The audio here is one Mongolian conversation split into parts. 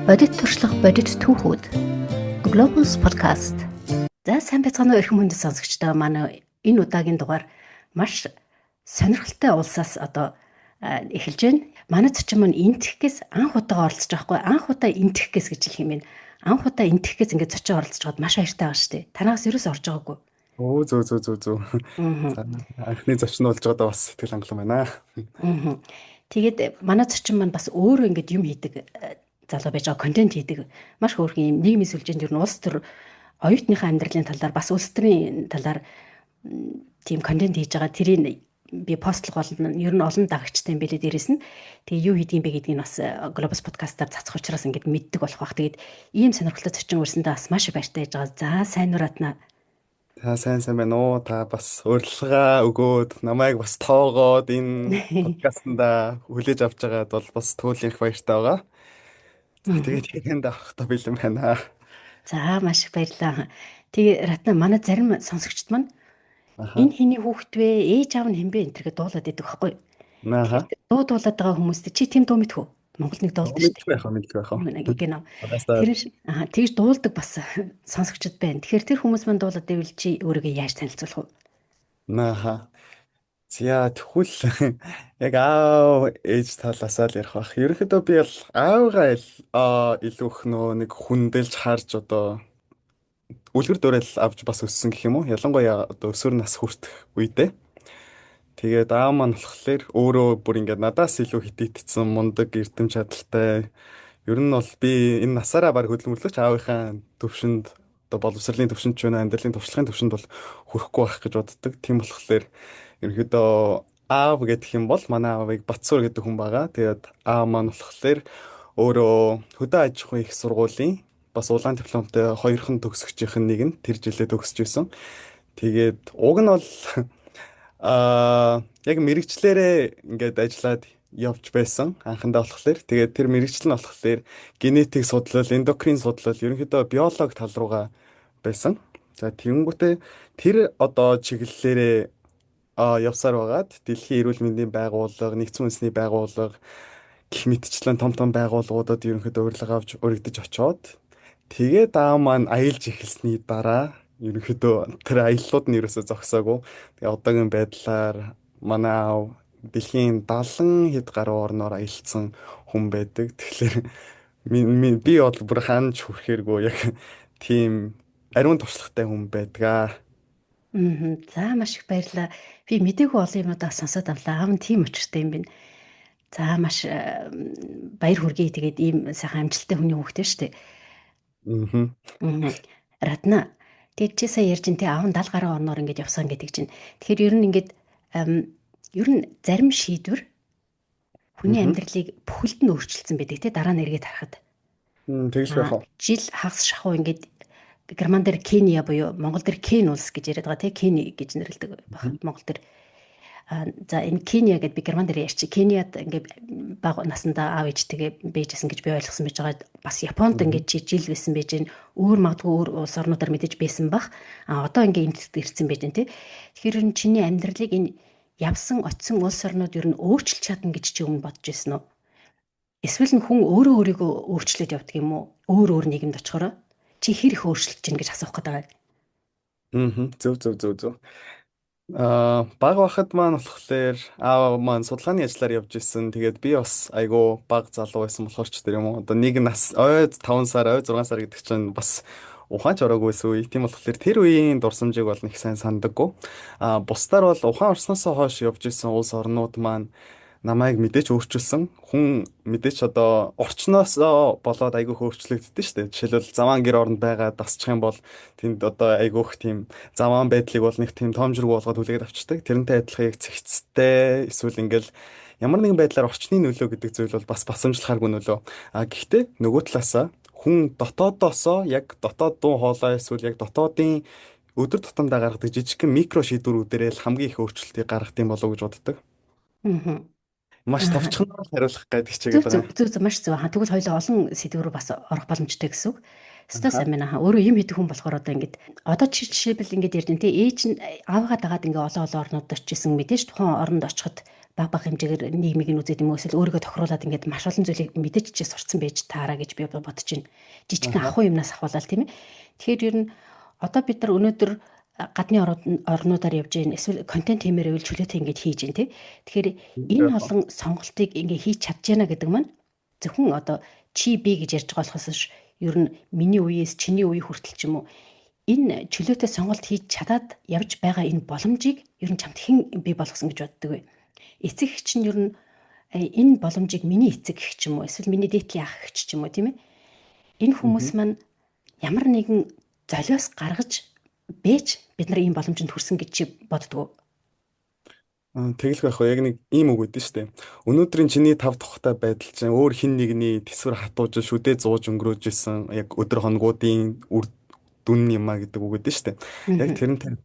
Бодит туршлага, бодит түүхүүд. Globus podcast. За сайн байцгаана уу эрхэм хүндэт сонсогчдоо, манай энэ удаагийн дугаар маш сонирхолтой улсаас эхэлж байна. Манай зочин маань энтхгээс анх удаага оролцож байгаа хгүй. Анх удаа энтхгээс гэж хэлэх юм байна. Анх удаа энтхгээс ингээд зочин оролцож байгаад маш баяртай байгаа шүү дээ. Танаас ерөөс орж байгаагүй. Оо зөө. За анхны зочин болж байгаадаа бас сэтгэл хангалуун байна. Тэгээд манай зочин маань бас өөрөө ингээд юм хийдэг залуу байж байгаа, контент хийдэг. Маш хөөрхөн юм нийгмийн сүлжээнд ер нь улс төр оюутныхаа амьдралын талаар бас улс төрийн талаар тийм контент хийж байгаа. Тэрийг би постлох болно. Ер нь олон дагагчтай юм билээ дээрэс нь. Тэгээ юу хийдгийм бэ гэдгийг бас Globus podcast-аар цацах учраас ингээд мэддэг болох бах. Тэгээд ийм сонирхолтой зочин өрсөндөө бас маш баяртай байж байгаа. За сайн нуратна. Та сайн байна уу? Та бас урилга өгөөд намайг бас тоогоод энэ подкастнда хүлээж авч байгаад бол бас туул их баяртай байгаа. За тэгээд тэгэхэд авахтаа бэлэн байна. За маш их баярлалаа. Тэгээ Ратна манай зарим сонсогчд маань энэ хэний хүүхэд вэ? Ээж аав нь хэн бэ? энэ төргээ дуулаад идэг байхгүй. Дуу дуулаад байгаа хүмүүст чи тийм дуу мэдхүү? Монголд нэг дуулдаг шүү дээ. Мэдгүй. Тэр тэгж дуулдаг бас сонсогчд байна. Тэгэхээр тэр хүмүүс маань дуулаад ивэл чи өөрийгөө яаж танилцуулах вэ? За тэгвэл яг аав ээж талаасаа л ярих бах. Ерөнхийдөө би бол аавгаа илүү их нэг хүндэлж харж үлгэр дуурайл авч бас өссөн гэх юм уу? Ялангуяа өсвөр нас хүртэх үедээ. Тэгээд аав маань болохоор өөрөө бүр ингээд надаас илүү хитэгдсэн мундаг эрдэм чадaltaй. Ер нь бол би энэ насаараа баг хөдөлмөрлөгч аавынхаа төвшөнд боловсролын төвшөнд ч байна, амьдралын туршлагын төвшөнд бол хүрэхгүй байх гэж боддог. Тийм болохоор ерөнхийдөө аав гэдэг юм бол манай аавыг Батсуур гэдэг хүн байгаа. Тэгээд аав маань болохоор өөрөө хөдөө аж ахуйн их сургуулийн бас улаан дипломтой хоёрхан төгсөгчийн нэг нь тэр жилээ төгсөж байсан. Тэгээд уг нь бол яг мэрэгчлэрээ ингээд ажиллаад явж байсан анхандаа болохоор тэгээд тэр мэрэгчлэл нь болохоор генетик судлал, эндокрин судлал, ерөнхийдөө биологи тал руугаа байсан. За тэгэнгүүтээ тэр чиглэлээрээ явсаар байгаад Дэлхийн эрүүл мэндийн байгууллага, нэгдсэн үндэсний байгууллага гэх мэтчлэн том байгууллагуудад ерөнхийдөө урилга авч урагдж очоод тэгээд аав маань аялж эхэлсний дараа ерөнхийдөө тэр аяллууд нь ерөөсөө зогсоогүй. Тэгээ одоогийн байдлаар манай аав дэлхийн 70 хэд гаруй орноор аялцсан хүн байдаг. Тэгэхээр би бол бүр ханж хүрэхэргүй яг тийм ариун туршлагатай хүн байдаг. За маш их баярлалаа. Би мдэггүй олон юмудаа сонсоод авлаа. Аав нь тийм учиртай юм байна. За маш баяр хүргэе. Тэгээд ийм сайхан амжилттай хүний хүүхдээ шүү дээ. Ратна тэгээд чи сая ярьж интэй аав нь 70 гаруй орноор ингэж явсан гэдэг чинь. Тэгэхээр ер нь ингээд ер нь зарим шийдвэр хүний амьдралыг бүхэлд нь өөрчилсөн байдаг те дараа нь эргээд харахад. Тэгж байх уу? Жил хагас шахуу ингээд Герман дээр Кения буюу Монгол дээр Кен улс гэж яриад байгаа те Кени гэж нэрлэдэг баг Монгол дээр. За энэ Кения гэдэг би Герман дээр ярьчих. Кениад ингээд бага насндаа аав ээжтэйгээ бэжсэн гэж би ойлгосон байж байгаа. Бас Японд ингээд жил байсан байж гэн өөр магадгүй өөр улс орнуудаар мэдээж байсан бах. Одоо ингээд энд ирсэн байж гэн те. Тэгэхээр энэ чиний амьдралыг энэ явсан очисон улс орнууд ер нь өөрчилж чадна гэж чи өмнө бодож ирсэн үү? Эсвэл нь хүн өөрийгөө өөрчлөөд явдаг юм уу? Өөр нийгэмд очихороо чи хэр их өөрчлөж чинь гэж асуух гэдэг. Зөв. Баг бахад маань болохоор аав маань судалгааны ажиллаар явж исэн. Тэгээд би бас айгүй баг залуу байсан болохоор ч тэр юм уу. Одоо нэг нас ой 5 сар, ой 6 сар гэдэг чинь бас ухаанч ороогүйсэн үе. Тийм болохоор тэр үеийн дурсамжийг бол нэг сайн сандаггүй. Бусдаар бол ухаан орсноосоо хойш явж исэн улс орнууд маань намайг мэдээч өөрчилсөн. Хүн мэдээч орчноос болоод айгүй өөрчлөгддөг шүү дээ. Жишээлбэл заваан гэр оронд байгаа дасчих юм бол тэнд айгүйх тийм заваан байдлыг бол нэг тийм тоомжрог болгоод хүлээгээд авчдаг. Тэрнтэй адилхан яг цэгцтэй эсвэл ингээл ямар нэгэн байдлаар орчны нөлөө гэдэг зүйл бол бас басамжлахааргүй нөлөө. Гэхдээ нөгөө талаасаа хүн дотоодоосоо яг дотоод дуу хоолой эсвэл яг дотоодын өдөр тутамдаа гаргадаг жижигхэн микро шийдвэрүүдээр л хамгийн их өөрчлөлтийг гаргах юм болов уу гэж боддог. Маш товчхоноор хариулах гэдэг чигээр байна. Зөв маш зөв. Тэгвэл хоёулаа олон сэдвээр бас орох боломжтой гэсэн үг. Өстой сайн байна. Өөрөө юм хийдэг хүн болохоор одоо жишээлбэл ингэж ярьж байна те ээж нь аавгаа дагаад олон орнууд очижсэн мэдээж тухайн оронд очиход баг хэмжээгээр нийгмийг нь үзээд юм уу эсвэл өөрийгөө тохируулаад ингээд маш олон зүйлийг мэдэж чи сурцсан байж таараа гэж би бодож байна. Жижигхэн Аха. ахуй юмнаас ахуулаад тийм ээ. Тэгэхээр ер нь одоо бид нар өнөөдөр гадны орнуудаар явж гин эсвэл контент хиймээр байвал чөлөөтэй ингэж хийж гин тий. Тэгэхээр энэ олон сонголтыг ингээ хийж чадж яана гэдэг маань зөвхөн одоо чи би гэж ярьж байгаа болохоос ш ер нь миний үеэс чиний үе хүртэл ч юм уу энэ чөлөөтэй сонголт хийж чадаад явж байгаа энэ боломжийг ер нь чамд хэн бий болгосон гэж боддог вэ? Эцэг эх чинь ер нь энэ боломжийг миний эцэг эх ч юм уу эсвэл миний дээдлийн ах эх ч юм уу тийм ээ. Энэ хүмүүс Мгм. маань ямар нэгэн золиос гаргаж бэж бид нар ийм боломжинд хүрсэн гэж чи боддгоо. Тэглэх байх уу яг нэг ийм үг өгдөн штэ. Өнөөдрийн чиний тав тухтай байдал чинь өөр хин нэгний тэсвэр хатууж шүдээ зууж өнгөрөөж исэн яг өдөр хоногуудын үр дүн юм а гэдэг үг өгдөн штэ. Яг Аа. тэрнтэй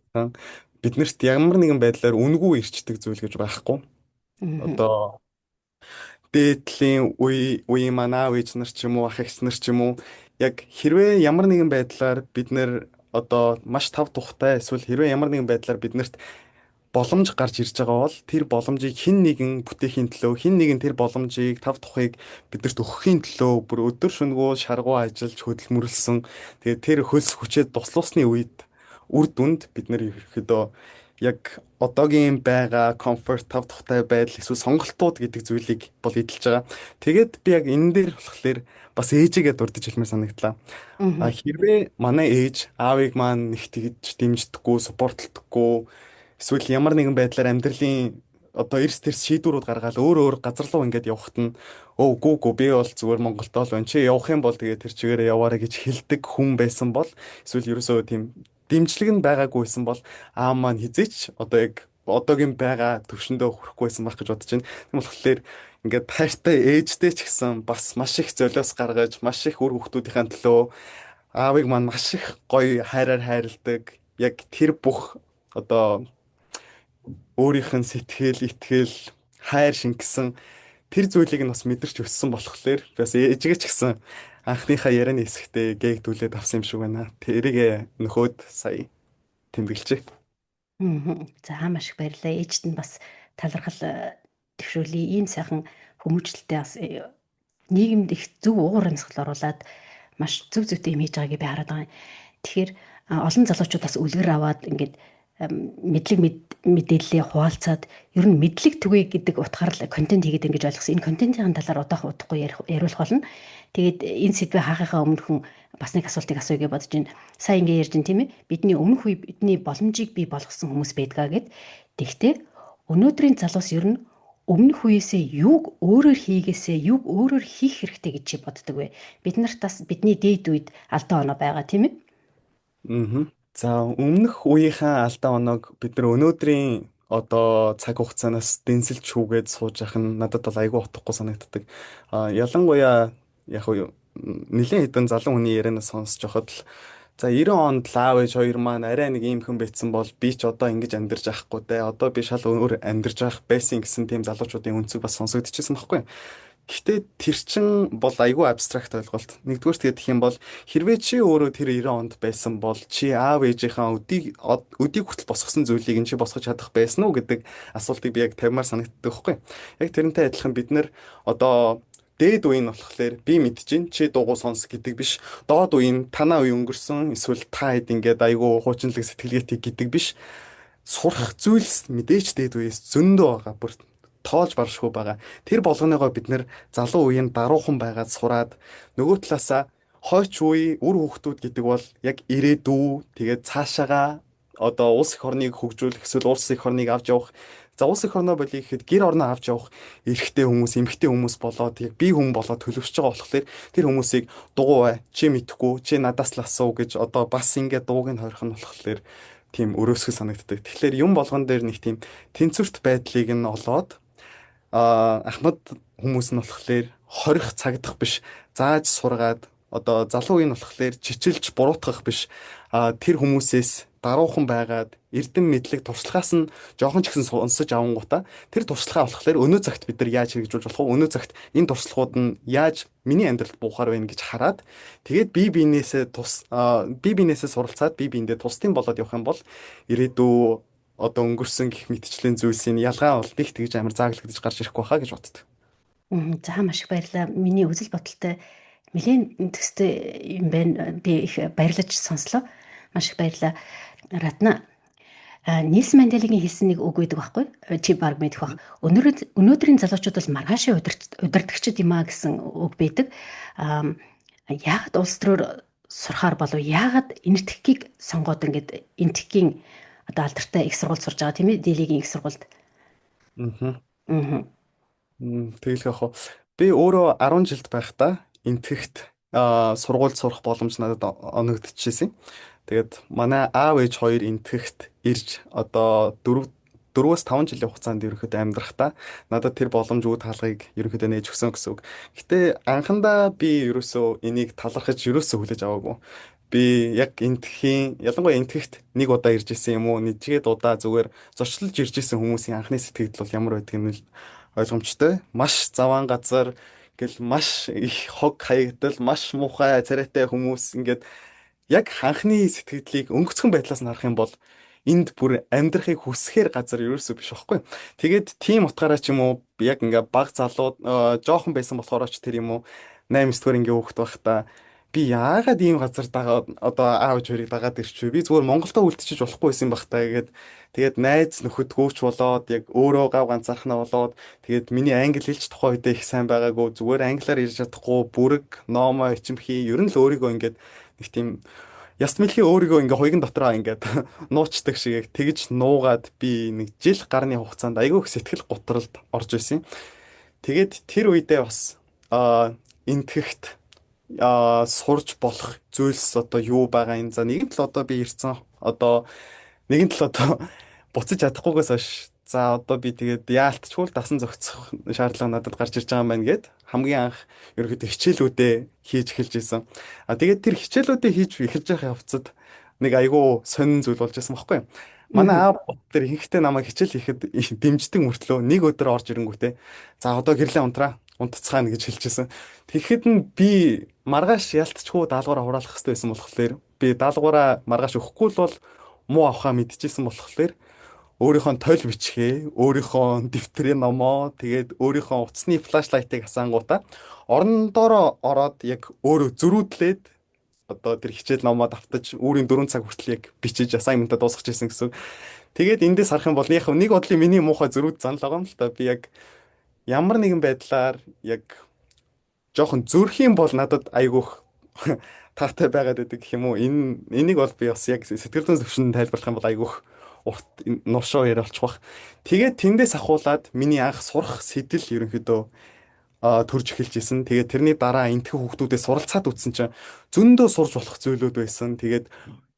биднэрт ямар нэгэн байдлаар үнгүй ирчдэг зүйл гэж байхгүй. Аа. Одоо дээдлийн үе маань аав ээж нар ч юм уу ах эгч нар ч юм уу яг хэрвээ ямар нэгэн байдлаар бид нэр одоо маш тав тухтай эсвэл хэрвээ ямар нэгэн байдлаар биднэрт боломж гарч ирж байгаа бол тэр боломжийг хэн нэгэн бүтээхийн төлөө хэн нэгэн тэр боломжийг тав тухыг биднэрт өгөхийн төлөө бүр өдөр шөнөгүй шаргуу ажиллаж хөдөлмөрлсөн тэгээд тэр хөлс хүчээд туслуулсны үед үр дүнд бид нэр ерөөхдөө яг одоогийн байгаа комфорт тав тухтай байдал эсвэл сонголтууд гэдэг зүйлийг бол эдэлж байгаа. Тэгээд би яг энэ дээр болохоор бас ээжигээ дурдж хэлмээр санагдлаа. Аа. Хэрвээ манай ээж аавыг маань нэг тэгж дэмждэггүй, суппортлдоггүй эсвэл ямар нэгэн байдлаар амьдралын одоо эрс тэрс шийдвэрүүд гаргаад өөр өөр газар руу ингээд явхад нь өө гүү би бол зүгээр Монголдоо л байна. Чи явах юм бол тэгээ тэр чигээрээ яваарай гэж хэлдэг хүн байсан бол эсвэл ерөөсөө тийм дэмжлэг нь байгаагүйсэн бол аа маань хизээч одоо яг одоогийн байгаа төвшөндөө хүрэхгүйсэн байх гэж бодож байна. Тийм болохоор ингээд хайртай ээжтэй ч гэсэн бас маш их золиос гаргаж маш их үр хүүхдүүдийн төлөө аавыг маань маш их гоё хайраар хайрладаг. Яг тэр бүх одоо өөрийнх нь сэтгэл, итгэл, хайр шингэсэн тэр зүйлийг нь бас мэдэрч өссөн болохоор бас ээжигээ ч гэсэн анхныхаа ярианы хэсэгтээ гээгдүүлээд авсан юм шиг байна. Тэрийг нөхөд сая тэмдэглэжээ. За маш их баярлалаа. Ээжд нь бас талархал төвшүүлээ. Ийм сайхан хүмүүжлэлтэй бас нийгэмд их зөв уур амьсгал оруулаад маш зөв зүйтэй юм хийж байгааг би хараад байгаа. Тэгэхээр олон залуучууд бас үлгэр аваад ингээд мэдээллээ хуваалцаад ер нь мэдлэг түгэе гэдэг утгаар л контент хийгээд ингэж ойлгосон. Энэ контентын талаар удаах удахгүй яриулах болно. Тэгээд энэ сэдвээ хаахынхаа өмнө хүн бас нэг асуултыг асууя гэж бодож байна. Сайн ингэ ярьж байна тийм ээ. Бидний өмнөх үе бидний боломжийг бий болгосон хүмүүс байдгаа гэд. Тэгтээ өнөөдрийн залуус ер нь өмнөх үеэсээ юуг өөрөөр хийгээсээ юуг өөрөөр хийх хэрэгтэй гэж чи боддог вэ? Бид нарт бас бидний дээд үед алдаа оноо байгаа тийм ээ. За өмнөх үеийнхаа алдаа оноог бид нар өнөөдрийн одоо цаг хугацаанаас дэнсэлж шүүгээд сууж явах нь надад бол айгүй утгагүй санагддаг. Ялангуяа яг уу нэлээд хэдэн залуу хүний ярианаас сонсож байхад л за 90 онд л аав ээж хоёр маань арай нэг ийм хэн байцсан бол би ч одоо ингэж амьдарч байхгүй те. Одоо би шал өөр амьдарч байх байсан гэсэн тийм залуучуудын өнцөг бас сонсогдчихсэн байхгүй. Гэхдээ тэр чин бол айгүй абстракт ойлголт. Нэгдүгээр тэгээд гэх юм бол хэрвээ чи өөрөө тэр 90 онд байсан бол чи аав ээжийнхаа өдийг хүртэл босгосон зүйлийг нь чи босгож чадах байсан уу гэдэг асуултыг би яг тавьмаар санагддаг байхгүй. Яг тэрнтэй адилхан бид нэр одоо дээд үе нь болохоор би мэдчихээн чи дуугу сонс гэдэг биш. Доод үе нь танаа үе өнгөрсөн эсвэл та хэд ингээд айгүй хуучинлаг сэтгэлгээтэй гэдэг биш. Сурах зүйлс мэдээч дээд үеэс зөндөө байгаа. Бүр тоолж баршгүй байгаа. Тэр болгоныгоо бид нэр залуу үеийн даруухан байгаад сураад нөгөө талаасаа хойч үе үр хүүхдүүд гэдэг бол яг ирээдүй тэгээд цаашаага одоо улс их орныг хөгжүүлэх эсвэл улс их орныг авч явах. За улс их орноо болъё гэхэд гэр орноо авч явах эрэгтэй хүмүүс, эмэгтэй хүмүүс болоод яг бие хүн болоод төлөвшөж байгаа болохоор тэр хүмүүсийг дугуй бай, чи мэдхгүй, чи надаас л асуу гэж одоо бас ингээд дууг нь хорих нь болохоор тийм өрөөсгөл санагддаг. Тэгэхээр юм болгон дээр нэг тийм тэнцвэрт байдлыг нь олоод Ахмад хүмүүс нь болохоор хорих цагдах биш зааж сургаад одоо залуу үеийн болохоор чичилж буруутгах биш тэр хүмүүсээс даруухан байгаад эрдэм мэдлэг туршлагаас нь жоохон ч ихсэн сонсож авангуудаа тэр туршлага авахлаар өнөө цагт бид нар яаж хэрэгжүүлж болох вэ? Өнөө цагт энэ туршлагууд нь яаж миний амьдралд буухаар байна гэж хараад тэгээд бие биенээсээ суралцаад бие биендээ тусдын болоод явах юм бол ирээдүй одоо өнгөрсөн гэх мэтчлийн зүйлсийн ялгаа бол их тэгж амар зааглагдаж гарч ирэхгүй хаа гэж боддог. За маш их баярлалаа. Миний үзэл бодолтой нэлээд төстэй юм байна. Би их баярлаж сонслоо. Маш их баярлалаа. Ратна Нильс Манделагийн хэлсэн нэг үг байдаг байхгүй? Чи баг мэдэх бах. Өнөөдрийн залуучууд бол маргаашийн удирдагчид юм а гэсэн үг байдаг. Яагаад улс төрөөр сурахаар болов? Яагаад энэтхгийг сонгоод ингээд энэтхгийн одоо алдартай их сургууль сурж байгаа тийм ээ? Дийлигийн их сургуульд. Аа. Аа. Тэгэлх яг би өөрөө 10 жилд байхдаа энтгэхт сургуульд сурах боломж надад оногдчихсэн. Тэгээд манай аав ээж хоёр энтгэхт ирж одоо 4-4-өөс 5 жилийн хугацаанд ерөөхдөө амьдрахдаа надад тэр боломжгүй талгыг ерөөхдөө нээж өгсөн гэсэн үг. Гэтэ анхандаа би ерөөсөө энийг талархаж ерөөсөө хүлээж аваагүй. Би яг энтгэхийн ялангуяа энтгэхт нэг удаа ирж исэн юм уу, нэжгээд удаа зүгээр зочлолж ирж исэн хүмүүсийн анхны сэтгэл бол ямар байдгийг нь ойлгомжтой. Маш заваан газар гэл маш их хог хаягдал, маш муухай царайтай хүмүүс ингээд яг анхны сэтгэлдлийг өнгөцгөн байдлаас нь харах юм бол энд бүр амьдрахыг хүсэхээр газар ерөөсөө биш байхгүй. Тэгээд тийм утгаараа ч юм уу яг ингээ баг залуу жоохон байсан болохоор ч тэр юм уу 8 9 дугаар ингээ хөөхт байхдаа би яагаад ийм газар дагаад одоо аав хоёрыг дагаад ирчихв. Би зүгээр Монголдо үлдчихэж болохгүй байсан байх таа гэгээд тэгээд найз нөхөд гүйч болоод яг өөрөө гав ганцаархнаа болоод тэгээд миний англи хэлч тухайн үедээ их сайн байгаагүй зүгээр англиар ярьж чадахгүй бүрэг номоо ичимхий ер нь л өөрийгөө ингээд нэг тийм яс мэлхий өөрийгөө ингээ хуйган дотроо ингээд нуучдаг шиг тэгж нуугаад би нэг жил гарны хугацаанд айгүй их сэтгэл готролд орж исэн. Тэгээд тэр үедээ бас энтгэхт сурж болох зүйлс одоо юу байгаа юм. За нэгэн тал одоо би ирсэн одоо нэгэн тал одоо буцаж чадахгүйгээс хойш за одоо би тэгээд яалтчгүй дасан зохицох шаардлага надад гарч ирж байгаа юм байна гэд хамгийн анх ерөөхдөө хичээлүүдээ хийж эхэлж исэн. Тэгээд тэр хичээлүүдээ хийж эхэлж байгаа явцад нэг айгүй сонин зүйл болж байсан байхгүй юу? Манай аав тэр ихэнхдээ намайг хичээл хийхэд дэмждэг мөртлөө нэг өдөр орж ирэнгүүтээ за одоо гэрлээ унтраа унтцгаана гэж хэлчихсэн. Тэгэхэд нь би маргааш ялтчгүй даалгавраа хураалах хэрэгтэй байсан болохоор би даалгавраа маргааш өгөхгүй л бол муу авахаа мэдчихсэн болохоор өөрийнхөө тойл бичгээ, өөрийнхөө дэвтрийн номоо, тэгээд өөрийнхөө утасны флашлайтыг асаангуудаа орон доороо ороод яг өөрөө зөрүүдлээд одоо тэр хичээл номоо давтаж өөрийн 4 цаг хүртэл яг бичиж assignment-а дуусгах гэсэн гэсэн. Тэгээд эндээс харах юм бол яг нэг бодлын миний муухай зөрүүд занал байгаа юм л та. Би яг ямар нэгэн байдлаар яг жоохон зөрхийн бол надад айгүйх таатай байгаад байдаг гэх юм уу. Энийг бол би бас яг сэтгэл зүйн төвшөнд тайлбарлах юм бол айгүйх урт нуршоо яриа болчих واخ. Тэгээд тэндээс ахуулаад миний анх сурах сэтэл ерөнхийдөө төрж эхэлж исэн. Тэгээд тэрний дараа энтхэн хүүхдүүдээс суралцаад үтсэн чинь зөндөө сурж болох зүйлүүд байсан. Тэгээд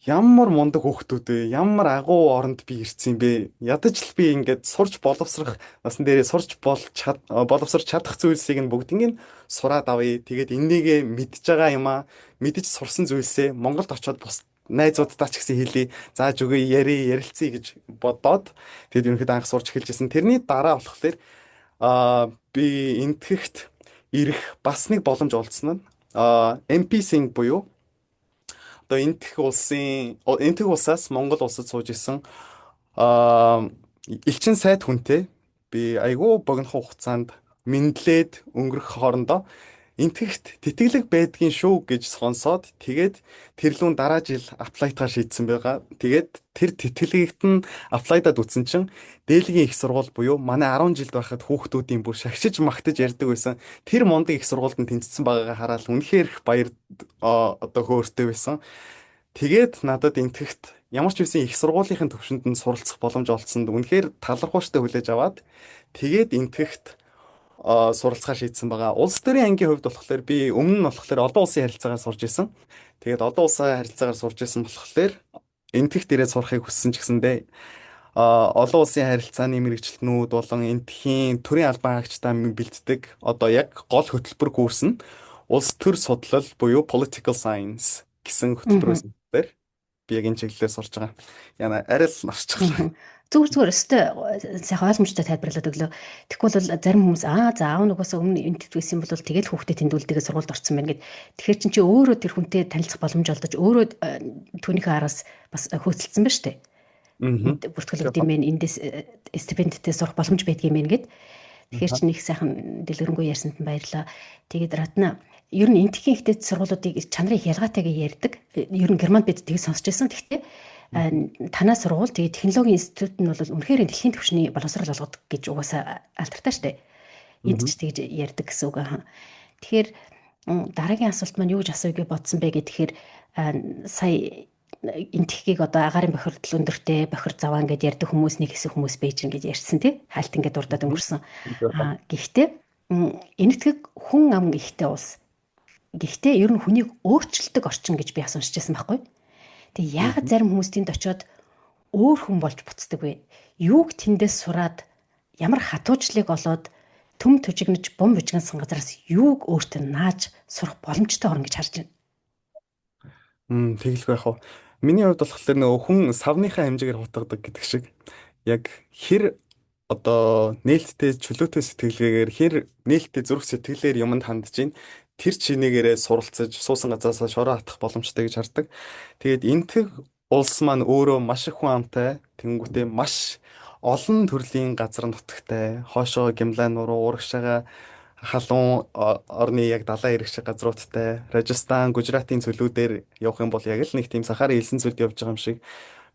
ямар мундаг хүүхдүүд вэ? Ямар агуу оронд би ирсэн бэ? Ядаж л би ингээд сурж боловсрах насан дээрээ сурж боловсрч чадах зүйлсийг нь бүгднийг сураад авъя. Тэгээд энийгээ мэдж байгаа юм аа. Мэдж сурсан зүйлсээ Монголд очиод бус найзуудтай ч гэсэн хэлий. Зааж өгье, ярилцъя гэж бодоод тэгээд ерөнхийдөө анх сурч эхэлж исэн. Тэрний дараа болохоор би энтгэхт ирэх бас нэг боломж олдсон нь MPC буюу одоо энтэх улсаас Монгол улсад сууж исэн элчин сайд хүнтэй би айгүй богино хугацаанд мэдлээд өнгөрөх хоорондоо энтгэхт тэтгэлэг байдгийн шүү гэж сонсоод тэгээд тэр лүүн дараа жил аплайтгаар шийдсэн байгаа. Тэгээд тэр тэтгэлэгт нь аплайдад үтсэн чинь дээлгийн их сургууль буюу манай 10 жилд байхад хүүхдүүдийн бүр шагшиж магтаж ярьдаг байсан. Тэр мундаг их сургуульд нь тэнцсэн байгаагаа хараад үнэхээр их баяр одоо хөөртэй байсан. Тэгээд надад энтгэхт ямар ч үсэн их сургуулийн төвшөнд нь суралцах боломж олцсонд үнэхээр талархууштай хүлээж аваад тэгээд энтгэхт суралцахаар шийдсэн байгаа. Улс төрийн ангийн хувьд болохоор би өмнө нь болохоор олон улсын харилцаагаар сурж исэн. Тэгээд олон улсын харилцаагаар сурж исэн болохоор энтгэхт ирээд сурахыг хүссэн ч гэсэндээ олон улсын харилцааны мэрэгчлэнүүд болон энтхийн төрийн албан хаагчдаа бэлддэг одоо яг гол хөтөлбөр курс нь улс төр судлал буюу political science гэсэн хөтөлбөрөөс дээр би яг энэ чиглэлээр сурж байгаа. Яна арай л марцчихлаа. Зүгээр өстэй сайхан ойлгомжтой тайлбарлаад өглөө. Тэгвэл бол зарим хүмүүс за аав нугасаа өмнө энтэд байсан бол тэгэл хүүхдэд тэмдүүлдэгээ сургуульд орсон байна гэд. Тэгэхээр чинь чи өөрөө тэр хүнтэй танилцах боломж олдож өөрөө түүнийхээ араас бас хөөцөлдсөн байна шүү дээ. Мгм. энд бүртгэлэгд юм бэ, эндээс стипендтэй сурах боломж байдаг юм байна гэд. Тэгэхээр чи нэг сайхан дэлгэрэнгүй ярьсанд нь баярлаа. Тэгээд Ратна ер нь энтхийн ихтэй сургуулиудыг чанарын ялгаатайг ярьдаг. Ер нь Германд бид тийг сонсч байсан. Гэхдээ танаа сургууль тэгээд технологийн институт нь бол үнэхээр дэлхийн түвшний боловсрол олгодог гэж угаасаа алдартай штэ. Энд ч Мгм. тэгж ярьдаг гэсэн үг аа. Тэгэхээр дараагийн асуулт маань юу гэж асууя гэж бодсон бэ гэхээр сая энтхгийг одоо агаарын бохирдол өндөртэй бохир заваа гэдээ ярьдаг хүмүүс нэг хэсэг хүмүүс байж гин гэж ярьсан тий. Хальт ингээд дурдаад Мгм. өнгөрсөн. Гэхдээ энэтхэг хүн ам ихтэй улс. Гэхдээ ер нь хүнийг өөрчилдөг орчин гэж би асуушж байсан байхгүй. Тэгээ яагаад Мгм. зарим хүмүүс тэнд очиод өөр хүн болж буцдаг вэ? Юуг тэндээс сураад ямар хатуужлыг олоод төм төжигнэж бум бужигнсан газараас юуг өөртөө нааж сурах боломжтой орно гэж харж байна. Тэгэлгүй яах вэ? Миний хувьд болохоор нөгөө хүн савныхаа хэмжээгээр хутгадаг гэдэг шиг яг хэр одоо нээлттэй чөлөөтэй сэтгэлгээгээр хэр нээлттэй зүрх сэтгэлээр юмд хандж ийн тэр чинээгээрээ суралцаж суусан газаасаа шороо хатах боломжтой гэж хардаг. Тэгээд энтэг улс маань өөрөө маш их хүн амтай тэнгүүтээ маш олон төрлийн газар нутагтай хоошоо Гимлайн нуруу урагшаага халуун орны яг далайн ирэх шиг газруудтай Ражастан, Гужратын цөлүүдээр явах юм бол яг л нэг тийм Сахарын элсэн цөлд явж байгаа юм шиг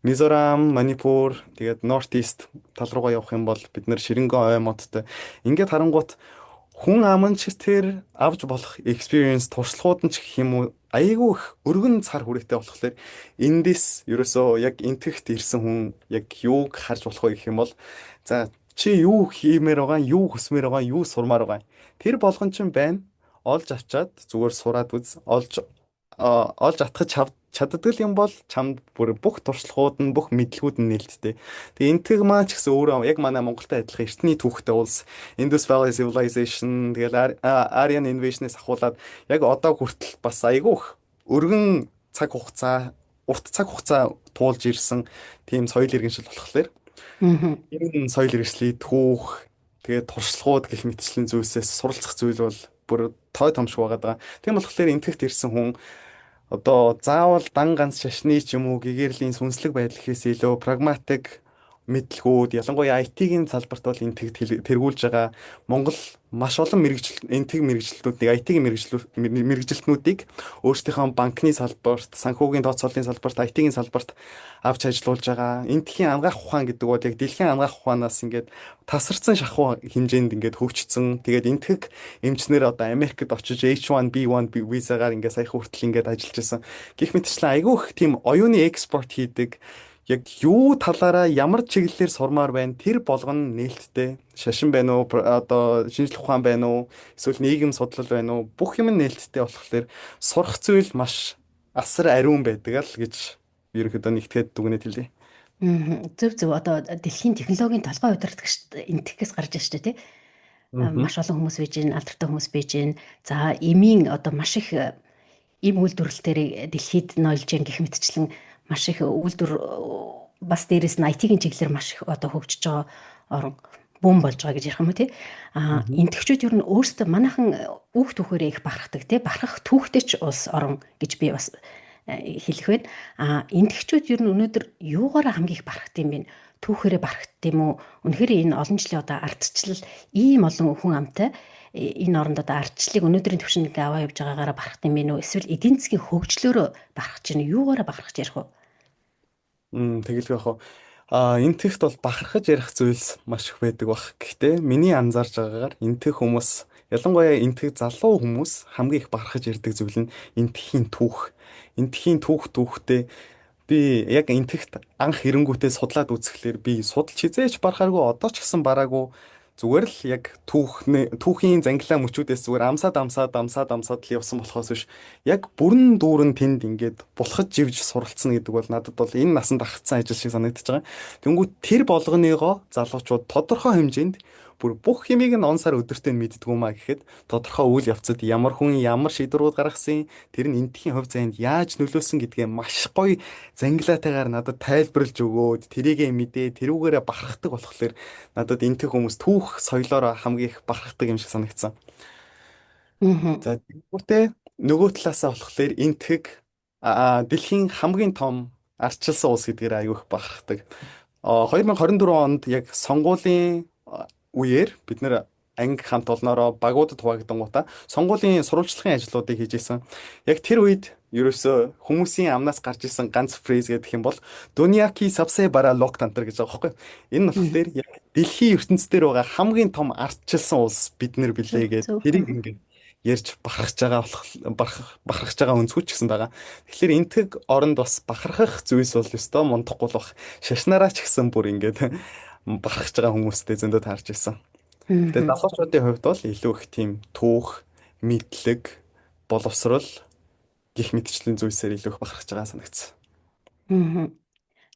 Мизорам, Манипур тэгээд Норт Ист тал руугаа явах юм бол бид нэр Ширэнгэн ой модтой ингээд харангуут хүн аман ч тэр авч болох experience туршлагууд нь ч гэх юм уу айгүй их өргөн цар хүрээтэй болохоор эндээс ерөөсөө яг энтгэхт ирсэн хүн яг юуг харж болох вэ гэх юм бол за чи юу хиймээр байгаа, юу хүсмээр байгаа, юу сурмаар байгаа. Тэр болгон чинь байна. Олж авчаад зүгээр сураад үз. Олж атгах чаддаг юм бол чамд бүр бүх туршлагууд нь бүх мэдлгүүд нь нээлттэй. Тэгээ энтэг маань ч гэсэн өөрөө яг манай Монголтой адилхан эртний түүхтэй улс Indus Valley Civilization тэгэл Aryan Invasion-ээс ахуулаад яг одоо хүртэл бас айгүйх өргөн цаг хугацаа урт цаг хугацаа туулж ирсэн тийм соёл иргэншил болохоор Аа. энэ соёл иргэншлийн түүх тэгээд туршлагууд гэх мэтчлийн зүйлсээс суралцах зүйл бол бүр той томшиг байгаа. Тийм болохоор энтгэхт ирсэн хүн одоо заавал дан ганц шашны ч юм уу гэгэрлийн сүнслэг байдал гэхээс илүү прагматик мэдлгүүд ялангуяа IT-ийн салбарт бол энтгэгт тэргүүлж байгаа Монгол маш олон энтэг мэрэгжилтнүүдийг мэрэгжилтнүүдийг өөрсдийнхөө банкны салбарт, санхүүгийн тооцооллын салбарт, IT-ийн салбарт авч ажиллуулж байгаа. Энтхийн анагаах ухаан гэдэг бол яг дэлхийн анагаах ухаанаас ингээд тасарсан шахуу хэмжээнд ингээд хөгжсөн. Тэгээд энтэг эмчнэр одоо Америкт очиж H1B1 визагаар ингээд саяхан хүртэл ингээд ажиллаж байсан. Гэх мэтчлэн айгүй их тийм оюуны экспорт хийдэг яг юу талаараа ямар чиглэлээр сурмаар байна тэр болгоно нээлттэй шашин байна уу одоо шинжлэх ухаан байна уу эсвэл нийгэм судлал байна уу бүх юм нь нээлттэй болохоор сурах зүйл маш асар ариун байдаг л гэж ерөнхийдөө нэгтгэхэд дүгнэж хэлье. Зөв зөв одоо дэлхийн технологийн толгой удирдагч энтгэхээс гарч ирж штэ тий. Мгм. Маш олон хүмүүс байж гин, алдартай хүмүүс байж гин. За эмийн одоо маш их эм үйлдвэрлэлээр дэлхийд нойлж гин гэх мэтчлэн маш их үйлдвэр бас дээрэс нь IT-ийн чиглэлээр маш их одоо хөгжиж байгаа орн бүүн болж байгаа гэж ярих юм уу тий. Мгм. Энтгчүүд ер нь өөрсдөө манайхан үг түүхээрээ их барахдаг тий. Барах түүхтэй ч улс орн гэж би бас хэлэх байна. Энтгчүүд ер нь өнөөдөр юугаараа хамгийн их барахт юм бэ? Түүхээрээ барахт юм уу? Үнэхээр энэ олон жилийн одоо ардчлал ийм олон хүн амтай энэ оронд одоо ардчлалыг өнөөдрийн түвшинд ингээ аваа явж байгаагаараа барахт юм бэ нөө? Эсвэл эдийн засгийн хөгжлөөрөө барах чинь юугаараа барахж ярих вэ? Тэгэлгүй яг энэ тэгт бол бахархаж ярих зүйлс маш их байдаг бах. Гэхдээ миний анзаарж байгаагаар энтэх хүмүүс ялангуяа энтэх залуу хүмүүс хамгийн их бахархаж ярддаг зүйл нь энтхийн түүх. Энтхийн түүхтэй би яг энтэгт анх эренгүүтээ судлаад үзэхлээр би судалж хизээч барахааргүй одоо ч гэсэн бараагүй зүгээр л яг түүхийн зангилаа мөчүүдээс зүгээр амсаад л явсан болохоос биш яг бүрэн дүүрэн тэнд ингээд булхаж живж суралцсан гэдэг бол надад бол энэ насанд агцсан ажил шиг санагдаж байгаа. Тэнгүүт тэр болгоныгоо залуучууд тодорхой хэмжээнд бүр бүх юмыг нь он сар өдөртөө нь мэддгүү маа гэхэд тодорхой үйл явцад ямар хүн ямар шийдвэрүүд гаргасан тэр нь энтхийн хувь заянд яаж нөлөөсөн гэдгээ маш гоё зангилаатайгаар надад тайлбарлаж өгөөд тэрийгэ мэдээ тэрүүгээрээ бахархдаг болохоор надад энтэх хүмүүс түүх соёлоор хамгийн их бахархдаг юм шиг санагдсан. Аа. За тэгвэл нөгөө талаасаа болохоор энтэг дэлхийн хамгийн том ардчилсан улс гэдгээр аягүй их бахархдаг. 2024 онд яг сонгуулийн үеэр бид нэр анги хамт олноороо багуудад хуваагдангуудаа сонгуулийн сурвалжлагын ажлуудыг хийж исэн. Яг тэр үед ерөөсөө хүмүүсийн амнаас гарч исэн ганц фрэз гэдэг юм бол Дуняки савсэ бара локтантер гэж байгаа байхгүй. Энэ нь Мгм. болохоор яг дэлхийн ертөнцийн дээр байгаа хамгийн том ардчилсан улс бид нар Зөв билээ гэдэг зөв. тэрийг ингээд ярьж бахархаж байгаа бахархаж байгаа өнцгүүд ч гэсэн байгаа. Тэгэхээр энтэг оронд бас бахархах зүйлс бол өстой мундахгүй л бах. Шашнараа ч гэсэн бүр ингээд бахархаж байгаа хүмүүстэй зөндөө таарч ирсэн. Тэгээ Мгм. залуучуудын хувьд бол илүү их тийм түүх, мэдлэг, боловсрол гих мэтчлийн зүйлсээр илүү их бахархаж байгаа санагдсан. Мгм.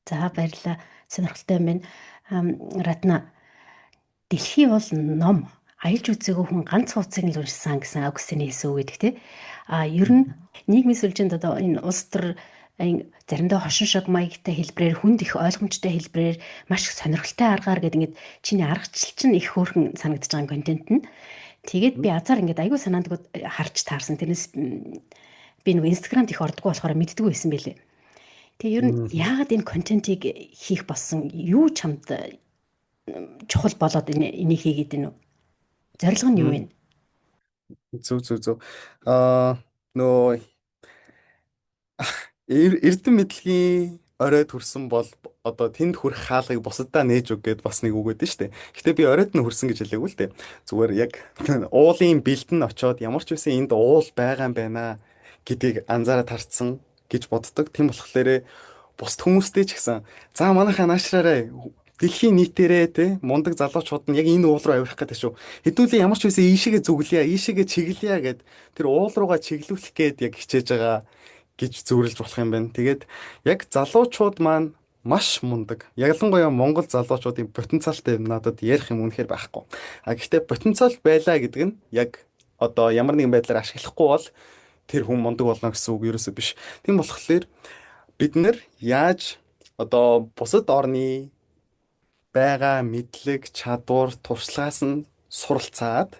За баярлалаа. Сонирхолтой юм байна. Радна дэлхий бол ном аялж үзээгүй хүн ганц хуудсыг л уншсан гэсэн Августины хэлсэн үг гэдэг тий. Ер нь нийгмийн сүлжээнд одоо энэ улс төр заримдаа хошин шог маягтай хэлбэрээр хүнд их ойлгомжтой хэлбэрээр маш их сонирхолтой аргаар гэдэг ингээд чиний аргачлал чинь их хөөрхөн санагдаж байгаа контент нь. Тэгээд би азар ингээд аягүй санаандгууд харж таарсан. Тэрнээс би нэг инстаграмд их ордгоо болохоор мэддэггүй байсан байлээ. Тэгээ ер нь Мгм. яагаад энэ контентийг хийх болсон юу чамд чухал болоод энийг хийгээд байна уу? Зорилго нь юу вэ? Зүг зүг зүг. Нөө Эрдэнэ мэдлэгийн орой төрсөн бол одоо тэнд хүрэх хаалгыг бусаддаа нээж өг гэд бас нэг үг өгдөн штэ. Гэтэ би оройд нь хүрсэн гэж хэлээгүй л дээ. Зүгээр яг уулын бэлдэн очоод ямар ч үсэн энд уул байгаа юм байна гэдгийг анзаараад харцсан гэж боддог. Тийм болохоор бусд хүмүүстэй ч гэсэн за манайхаа наашраарай дэлхийн нийтээрээ те мундаг залуучууд нь яг энэ уул руу авирах гэдэг шүү. Хэдүүлээ ямар ч үсэн ийшээгээ зүглэе, ийшээгээ чиглэе гэд тэр уул руугаа чиглүүлэх гээд яг хичээж байгаа гэж зөвөрлж болох юм байна. Тэгээд яг залуучууд маань маш мундаг. Ялангуяа Монгол залуучуудын потенциалтай юм надад ярих юм үнэхээр байхгүй. Гэхдээ потенциал байлаа гэдэг нь яг одоо ямар нэгэн байдлаар ашиглахгүй бол тэр хүн мундаг болно гэсэн үг ерөөсөө биш. Тийм болохоор бид нэр яаж одоо бусад орны байгаа мэдлэг, чадвар, туршлагаас нь суралцаад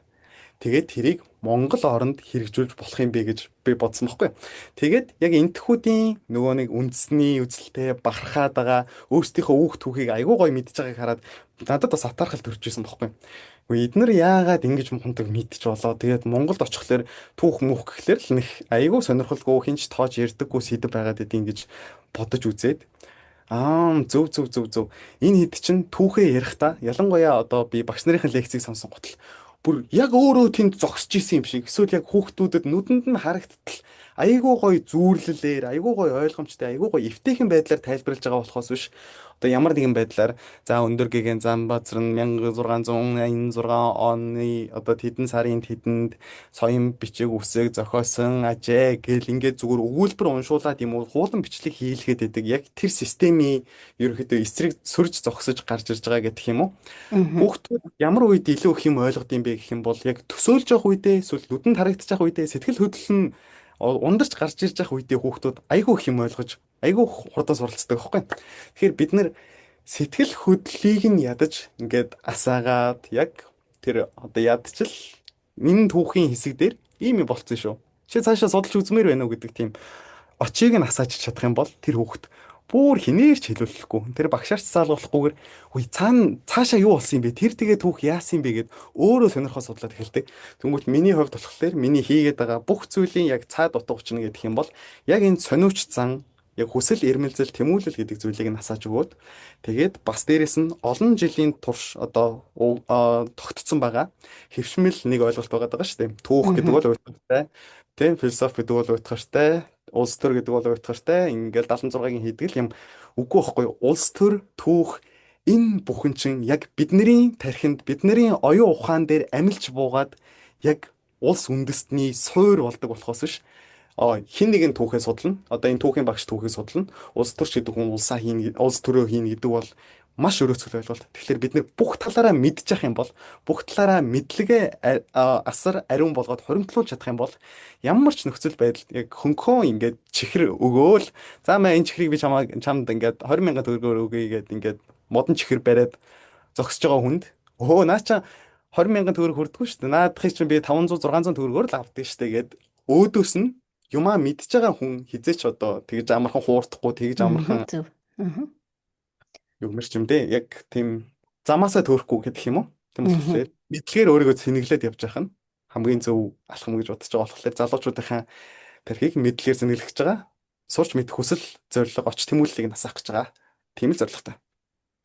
тэгээд тэрийг Монгол оронд хэрэгжүүлж болох юм бэ гэж би бодсон байхгүй. Тэгээд яг энтхүүдийн нөгөө нэг үндэсний үзэлтэй бахархаад байгаа өөрсдийнхөө үүх түүхийг айгүй гоё мэдж байгааг хараад надад бас атаархал төрж исэн байхгүй. Үгүй эднэр яагаад ингэж мундаг мэдчих болоо. Тэгээд Монголд очихлоор түүх мүх гэхлээр л нэг айгүй сонирхолгүй хинч тоож ярдаггүй сэдв байгаад идэв ингэж бодож үзээд зөв зөв зөв зөв. Энэ хэд чинь түүхээ ярихдаа ялангуяа одоо би багш нарын лекцийг сонсон гутал бүр яг өөрөө тэнд зогсож исэн юм шиг эсвэл яг хүүхдүүдэд нүдэнд нь харагдтал айгүй гоё зүүрлэлээр айгүй гоё ойлгомжтой айгүй гоё эвтэйхэн байдлаар тайлбарлаж байгаа болохоос биш одоо ямар нэгэн байдлаар за өндөр гэгээн зам базар нь 1686 оны одоо тэдэн сарын тэдэнд соён бичиг үсэг зохиосон ажээ гэл ингээд зүгээр өгүүлбэр уншуулад юм уу хуулан бичлэг хийлгээд байдаг яг тэр системийн ерөнхийдөө эсрэг сөрж зогсож гарч ирж байгаа гэх юм уу. Мгм. Хүүхдүүд ямар үед илүү их юм ойлгод юм бэ гэх юм бол яг төсөөлж явах үедээ эсвэл нүдэнд харагдаж явах үедээ сэтгэл хөдлөл нь ундарч гарч ирж явах үедээ хүүхдүүд айгүй их юм ойлгож айгүй хурдан суралцдаг байхгүй. Тэгэхээр бид нэр сэтгэл хөдлөлийг нь ядаж ингээд асаагаад яг тэр одоо ядчил энэ түүхийн хэсэг дээр ийм юм болцсон шүү. Чи цаашаа судалж үзмээр байна уу гэдэг тийм очийг нь асааж чадах юм бол тэр хүүхд бүр хинээрч хэлүүлэхгүй. Тэр багшаарч заалгуулахгүйгээр хүй цаашаа юу болсон юм бэ? Тэр тэгээ түүх яасан юм бэ гэд өөрөө сонирхоо судлаад эхэлдэг. Тэнгүүт миний хувьд болохоор миний хийгээд байгаа бүх зүйлийн яг цаад утга учир нь гэдэг юм бол яг энэ сониуч зан яг хүсэл эрмэлзэл тэмүүлэл гэдэг зүйлийг нь асааж өгөөд тэгээд бас дээрэс нь олон жилийн турш одоо тогтцсон байгаа хэвшмэл нэг ойлголт байгаа шүү дээ. Түүх гэдэг Мгм. бол уйтгартай, тийм философи гэдэг бол уйтгартай, улс төр гэдэг бол уйтгартай ингээл 76-гийн хийдэг юм үгүй байхгүй. Улс төр түүх энэ бүхэн чинь яг бидний тархинд бидний оюун ухаан дээр амилж буугаад яг улс үндэстний суур болдог болохоос биш хин нэгэн түүхээ судална. Одоо энэ түүхийн багш түүхийг судална. Улс төр гэдэг хүн улсаа хийн, улс төрөө хийн гэдэг бол маш өрөөцгөл ойлголт. Тэгэхээр бид нэр бүх талаараа мэдчих юм бол бүх талаараа мэдлэгээ асар ариун болгоод хоримтлуулж чадах юм бол ямар ч нөхцөл байдал яг хөнхөө ингээд чихэр өгөөл за маа энэ чихрийг би чамд ингээд 20,000 төгрөгөөр өгье гэд ингээд модон чихэр бариад зогсож байгаа хүнд наа ча 20,000 төгрөг хүрдэггүй шүү дээ. Наадахыг чинь би 500 600 төгрөгөөр л авдаг шүү дээ гэд өөдөөс нь юмаа мэдж байгаа хүн хизээч одоо тэгж амархан хуурдахгүй тэгж амархан Зөв. Аа. юу мэрч юм дээ. Яг тийм замаасаа төөрөхгүй гэдэг юм уу? Тийм Аа. болохоор мэдлэгээр өөрийгөө сэнэглээд явж байх нь хамгийн зөв алхам гэж бодож байгаа болохоор залуучуудынхаа тэрхийг мэдлэгээр сэнэглэж байгаа. Сурч мэд хүсэл зориг оч тэмүүллийг насаах гэж байгаа. Тийм л зорилготой.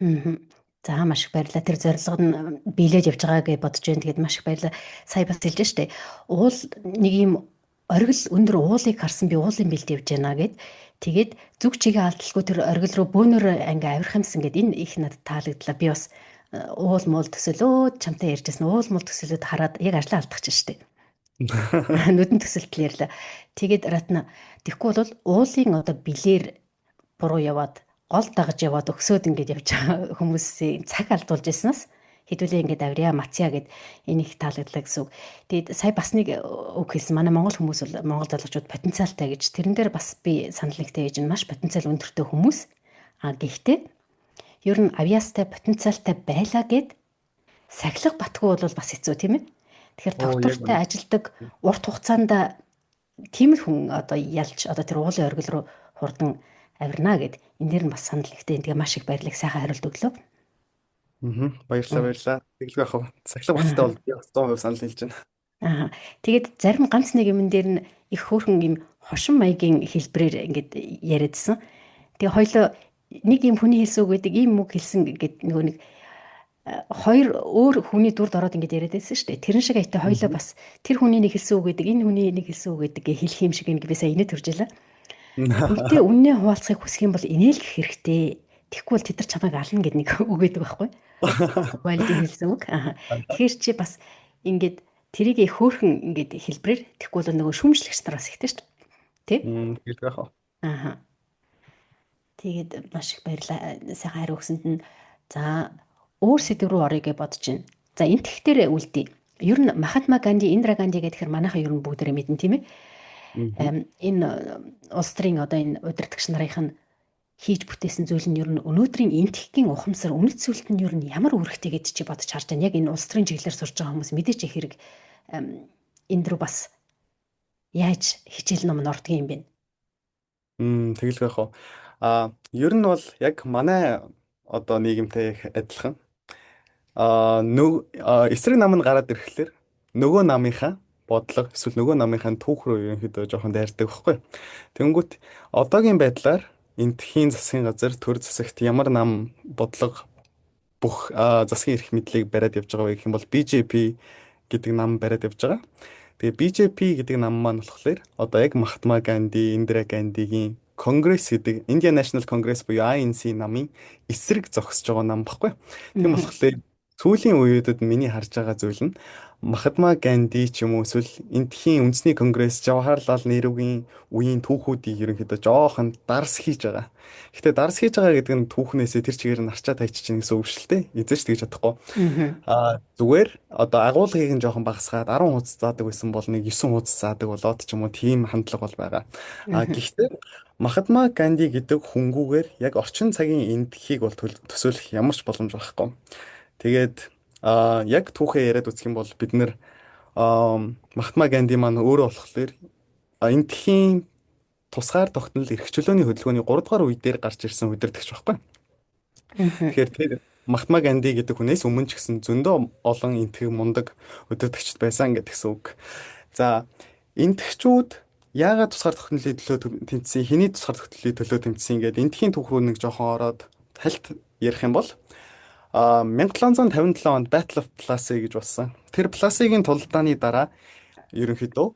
Аа. За маш их баярлалаа. Тэр зорилго нь биелээд явж байгаа гэж бодож байна. Тэгээд маш их баярлалаа. Сая бас хэлж штэ. Уул нэг юм оргил өндөр уулыг харсан би уулын бэлд явж байна гэд. Тэгээд зүг чигээ алдалгүй тэр оргил руу бөөнөр ингээ авирах юмсан гэд энэ их надад таалагдлаа. Би бас уул муул төсөлөө чамтай ярьжсэн уул муул төсөлөд хараад яг ажлаа алдчих штэ. Нүдэн төсөлтөл ярьлаа. Тэгээд ратна тэгхгүй бол уулын одоо билээр буруу яваад гол дагаж яваад өгсөөд ингэж явж байгаа хүмүүсийн цаг алдуулж яснаас хэдүүлээ ингэж авряа мацья гэд энэ их таалагдлаа гэсэн үг. Тэгээд сая бас нэг үг хэлсэн. Манай монгол хүмүүс бол монгол залуучууд потенциалтай гэж тэрэн дээр бас би санал нэгтэй гэж маш потенциал өндөртэй хүмүүс. А гэхдээ ер нь авьяастай потенциалтай байлаа гэд сахилах батгүй бол бас хэцүү тийм ээ. Тэгэхээр тогтвортой ажилдаг урт хугацаанд тийм л хүн одоо ялж одоо тэр уулын оргил руу хурдан авирна гэд энэ дэр нь бас санал нэгтэй. Тэгээ маш их баярлалаа сайхан хариулт өглөө. Баярлалаа. Тэглэх ах. Сахилга баттай бол би 100% санал хэлж байна. Аа. Тэгээд зарим ганц нэг юмн дээр нь их хөөрхөн юм хошин маягийн хэлбэрээр ингээд яриадсан. Тэгээ хоёлоо нэг юм хүний хэлсэн үг гэдэг ийм үг хэлсэн гэд нөгөө нэг хоёр өөр хүний дүрд ороод ингээд яриад байсан шүү дээ. Тэрэн шиг айтаа хоёлоо бас тэр хүний нэг хэлсэн үг гэдэг энэ хүний нэг хэлсэн үг гэдэг хэлэх юм шиг ингээд би сая инээд төржээ. Үнтэй үннээ хуваалцахыг хүсэх юм бол инээлгэх хэрэгтэй. Тэгэхгүй бол тэд нар чамайг ална гэдэг нэг үг гэдэг байхгүй. Вайлдын хэлсэн үг. Тэгэхээр чи бас ингээд тэрийг хөөхөн ингээд хэлбэрээр тэгэхгүй бол нөгөө шүүмжлэгч нар бас ихтэй шүү дээ. Тэ? Хэлдэг ах. Аа. Тэгээд маш их баярлалаа. Сайхан хариу өгсөнд нь за өөр сэдв рүү орё гэж бодож байна. За энэ тэгтэр үлдээ. Ер нь Махатма Ганди, Индира Ганди гэхээр манайхаа ер нь бүгдээрээ мэднэ тийм ээ. Энэ улс төрийн одоо энэ удирдагч нарын нь хийж бүтээсэн зүйл нь ер нь өнөөдрийн энтхийн ухамсар үнэт зүйлт нь ер нь ямар үүрэгтэй гэж чи бодож харж байна. Яг энэ улс төрийн чиглэлээр сурж байгаа хүмүүс мэдээч хэрэг энд рүү бас яаж хичээл ном нь ордгийн юм бэ? Тэгэлгүй ах. Ер нь бол яг манай одоо нийгэмтэй адилхан. Эсрэг нам нь гараад ирэхлээр нөгөө намынхаа бодлого эсвэл нөгөө намынхаа түүх рүү ерөнхийдөө жоохон дайрдаг байхгүй. Тэнгүүт одоогийн байдлаар энтхийн засгийн газар төр засагт ямар нам бодлого бүх засгийн эрх мэдлийг бариад явж байгаа вэ гэх юм бол BJP гэдэг нам бариад явж байгаа. Тэгээ BJP гэдэг нам маань болохоор одоо яг Махатма Ганди, Индира Гандигийн Конгресс гэдэг Indian National Congress буюу INC намын эсрэг зогсож байгаа нам баггүй. Тийм болохоор сүүлийн үеүүдэд миний харж байгаа зүйл нь Махатма Ганди ч юм уу эсвэл энтхийн үндэсний конгресс Жавахарлал Нерүүгийн үеийн түүхүүдийг ерөнхийдөө жоохон дарс хийж байгаа. Гэхдээ дарс хийж байгаа гэдэг нь түүхнээсээ тэр чигээр нь арчаад хайчих чинь гэсэн үг шүү дээ. Эзэж тэгж чадахгүй. Зүгээр одоо агуулгыг нь жоохон багасгаад 10 хуудас заадаг байсан бол нэг 9 хуудас заадаг болоод ч юм уу тийм хандлага бол байгаа. Гэхдээ Махатма Ганди гэдэг хүнгүүгээр яг орчин цагийн энтхийг бол төсөөлөх ямар ч боломж байхгүй. Тэгээд яг түүхээ яриад үзэх юм бол бид нэр Махатма Ганди маань өөрөө болохоор энтхийн тусгаар тогтнол эрх чөлөөний хөдөлгөөний 3 дугаар үе дээр гарч ирсэн удирдагч байхгүй. Тэгэхээр тэр Махатма Ганди гэдэг хүнээс өмнө ч гэсэн зөндөө олон энтхэг мундаг удирдагчд байсан гэдгсэн үг. За энтхчүүд яагаад тусгаар тогтнолын төлөө тэмцсэн, хэний тусгаар тогтнолын төлөө тэмцсэн гэдэг энтхийн түүх рүү нэг жоохон ороод тальт ярих юм бол 1757 онд Battle of Plassey гэж болсон. Тэр Plassey-гийн тулдааны дараа ерөнхийдөө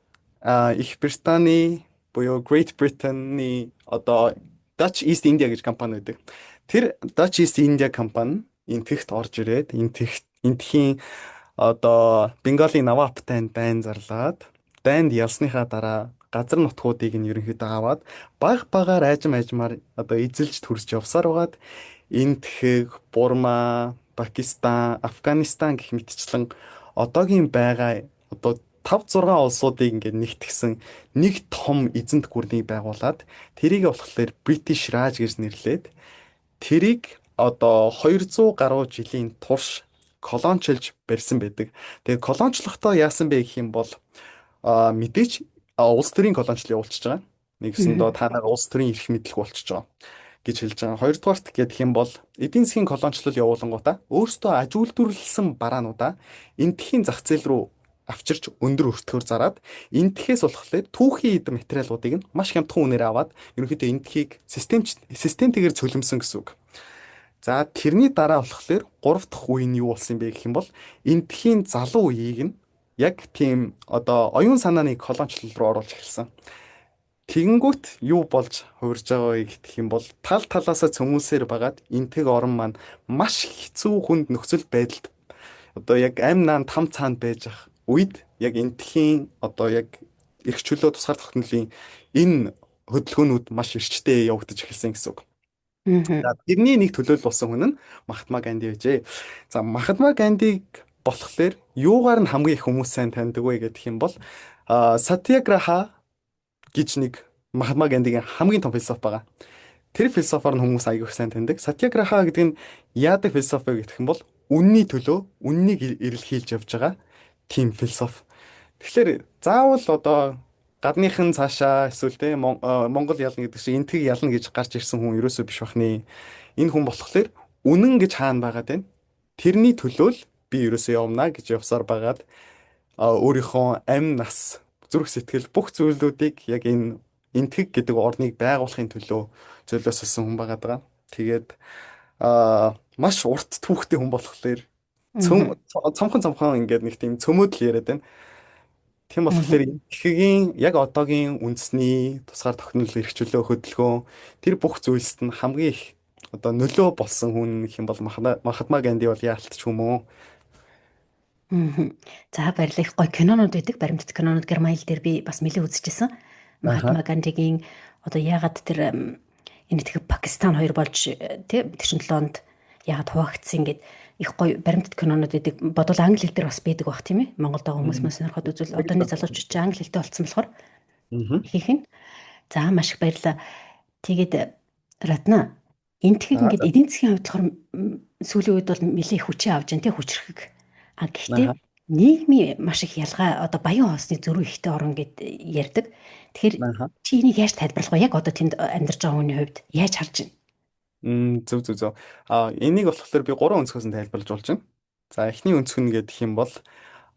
Их Британий буюу Great Britain-ы одоо Dutch East India гэж компани байдаг. Тэр Dutch East India компани энтхэгт орж ирээд энтхийн одоо Бенгалийн Наваптай дайн зарлаад дайнд ялсныхаа дараа газар нутгуудыг нь ерөнхийдөө аваад багаар айжмаар одоо эзэлж төрж явсаар байгаад энтхэг, Бурма, Пакистан, Афганистан гэх мэтчлэн одоогийн байгаа одоо 5-6 улсуудыг ингээд нэгтгсэн нэг том эзэнт гүрнийг байгуулад тэрийг болохоор British Raj гэж нэрлээд тэрийг одоо 200 гаруй жилийн турш колончилж барьсан байдаг. Тэгээд колончлохдоо яасан бэ гэх юм бол мэдээч улс төрийн колоничлол явуулчихж байгаа. Нэгсэндээ та нараа улс төрийн эрх мэдлэг болчихж байгаа гэж хэлж байгаа. Хоёрдугаарт гэх юм бол эдийн засгийн колоничлол явуулангуудаа өөрсдөө аж үйлдвэрлэсэн бараануудаа энтхийн зах зээл рүү авчирч өндөр өртгөөр зарад энтхээс болохоор түүхийн эд материалуудыг нь маш хямдхан үнээр аваад ерөнхийдөө энтхийг системтэйгээр цөлмсөн гэсэн үг. За тэрний дараа болохоор 3 дахь үе нь юу болсон бэ гэх юм бол энтхийн залуу үеийг нь яг тийм одоо оюун санааны колоничлол руу оруулж эхэлсэн. Тэгэнгүүт юу болж хувирж байгаа вэ гэх юм бол тал талаасаа цөмөлсөөр байгаад энтэг орон маань маш хэцүү хүнд нөхцөл байдалд одоо яг амь наан там цаанд байж ах үед яг энтхийн одоо яг эрх чөлөө тусгаар тогтнолын энэ хөдөлгөөнүүд маш эрчтэй явагдаж эхэлсэн гэсэн үг. За тэрний нэг төлөөлөл болсон хүн нь Махатма Ганди байжээ. За Махатма Гандиг болохоор юугаар нь хамгийн их хүмүүс сайн таньдаг вэ гэх юм бол Сатьяграха гэж нэг Махатма Гандигийн хамгийн том философи байгаа. Тэр философоор нь хүмүүс аягүй их сайн таньдаг. Сатьяграха гэдэг нь яадаг философи гэх юм бол үнний төлөө үннийг илэрхийлж явж байгаа тийм философи. Тэгэхээр заавал одоо гадныхан цаашаа эсвэл те Монгол ялна гэдэг шиг энтгийг ялна гэж гарч ирсэн хүн ерөөсөө биш бахны. Энэ хүн болохоор үнэн гэж хаана байгаад байна. Тэрний төлөө л би ерөөсөө явна гэж явсаар байгаад өөрийнхөө амь нас зүрх сэтгэл бүх зүйлүүдийг яг энэ энтэг гэдэг орныг байгуулахын төлөө золиослсон хүн байгаад байгаа. Тэгээд маш урт түүхтэй хүн болохоор цомхон ингээд нэг тийм цөмөөдөл яриад байна. Тийм болохоор энтхэгийн яг одоогийн үндэсний тусгаар тогтнол эрх чөлөө хөдөлгөөн тэр бүх зүйлсэд нь хамгийн их одоо нөлөө болсон хүн гэх юм бол Махатма Ганди бол яалтч юм уу? За баярлалаа. Их гоё кинонууд байдаг. Баримтат кинонууд Герман хэл дээр би бас нэлээд үзчихсэн. Махатма Гандигийн одоо яагаад тэр энэ тэг Пакистан хоёр болж тий 47 онд яагаад хуваагдсан гэд их гоё баримтат кинонууд байдаг. Бодвол англи хэл дээр бас байдаг бах тийм ээ. Монголд байгаа хүмүүс мөн сонирхоод үзвэл одооны залуучууд ч англи хэлтэй болцсон болохоор их нь. За маш их баярлалаа. Тэгээд Ратна энтхийг ингээд эдийн засгийн хувьд болохоор сүүлийн үед бол нэлээд хүчээ авч जैन тий хүчрхэг. Гэхдээ нийгмийн маш их ялгаа одоо баян хоосны зөрүү ихтэй орон гэд ярьдаг. Тэгэхээр чи энийг яаж тайлбарлах вэ? Яг одоо тэнд амьдарч байгаа хүний хувьд яаж харж байна? Зөв. Энийг болохоор би 3 өнцгөөс нь тайлбарлаж болж байна. За эхний өнцг нь гэдэг юм бол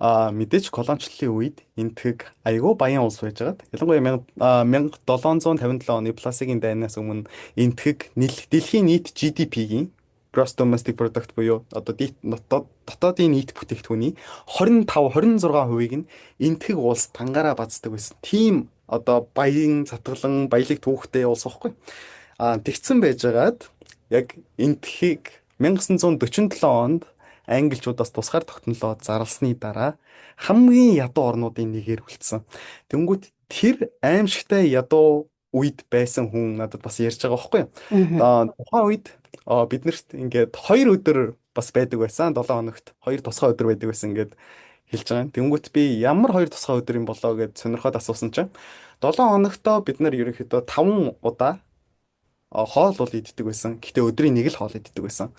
мэдээж колоничлолын үед энтэг айгүй баян улс байжгаад ялангуяа 1757 оны Пласигийн дайнаас өмнө энтэг дэлхийн нийт GDP-ийн Gross Domestic Product буюу одоо дотоодын нийт бүтээгдэхүүний 26%-ийг нь энтэг улс тангаараа баздаг байсан. Тийм одоо баян затгалан баялаг түүхтэй улс واخгүй. Тэгсэн байжгаад яг энтхийг 1947 онд англичуудаас тусгаар тогтнолоо зарлсны дараа хамгийн ядуу орнуудын нэгээр үлдсэн. Тэнгүүт тэр аимшигтай ядуу үед байсан хүн надад бас ярьж байгаа байхгүй. Тухайн үед биднэрт ингээд 2 өдөр бас байдаг байсан. 7 хоногт 2 тусгай өдөр байдаг байсан ингээд хэлж байгаа. Тэнгүүт би ямар 2 тусгай өдөр юм болоо гэж сонирхоод асуусан чинь 7 хоногтоо бид нар ерөнхийдөө 5 удаа хоол бол иддэг байсан. Гэхдээ өдрийн нэг л хоол иддэг байсан.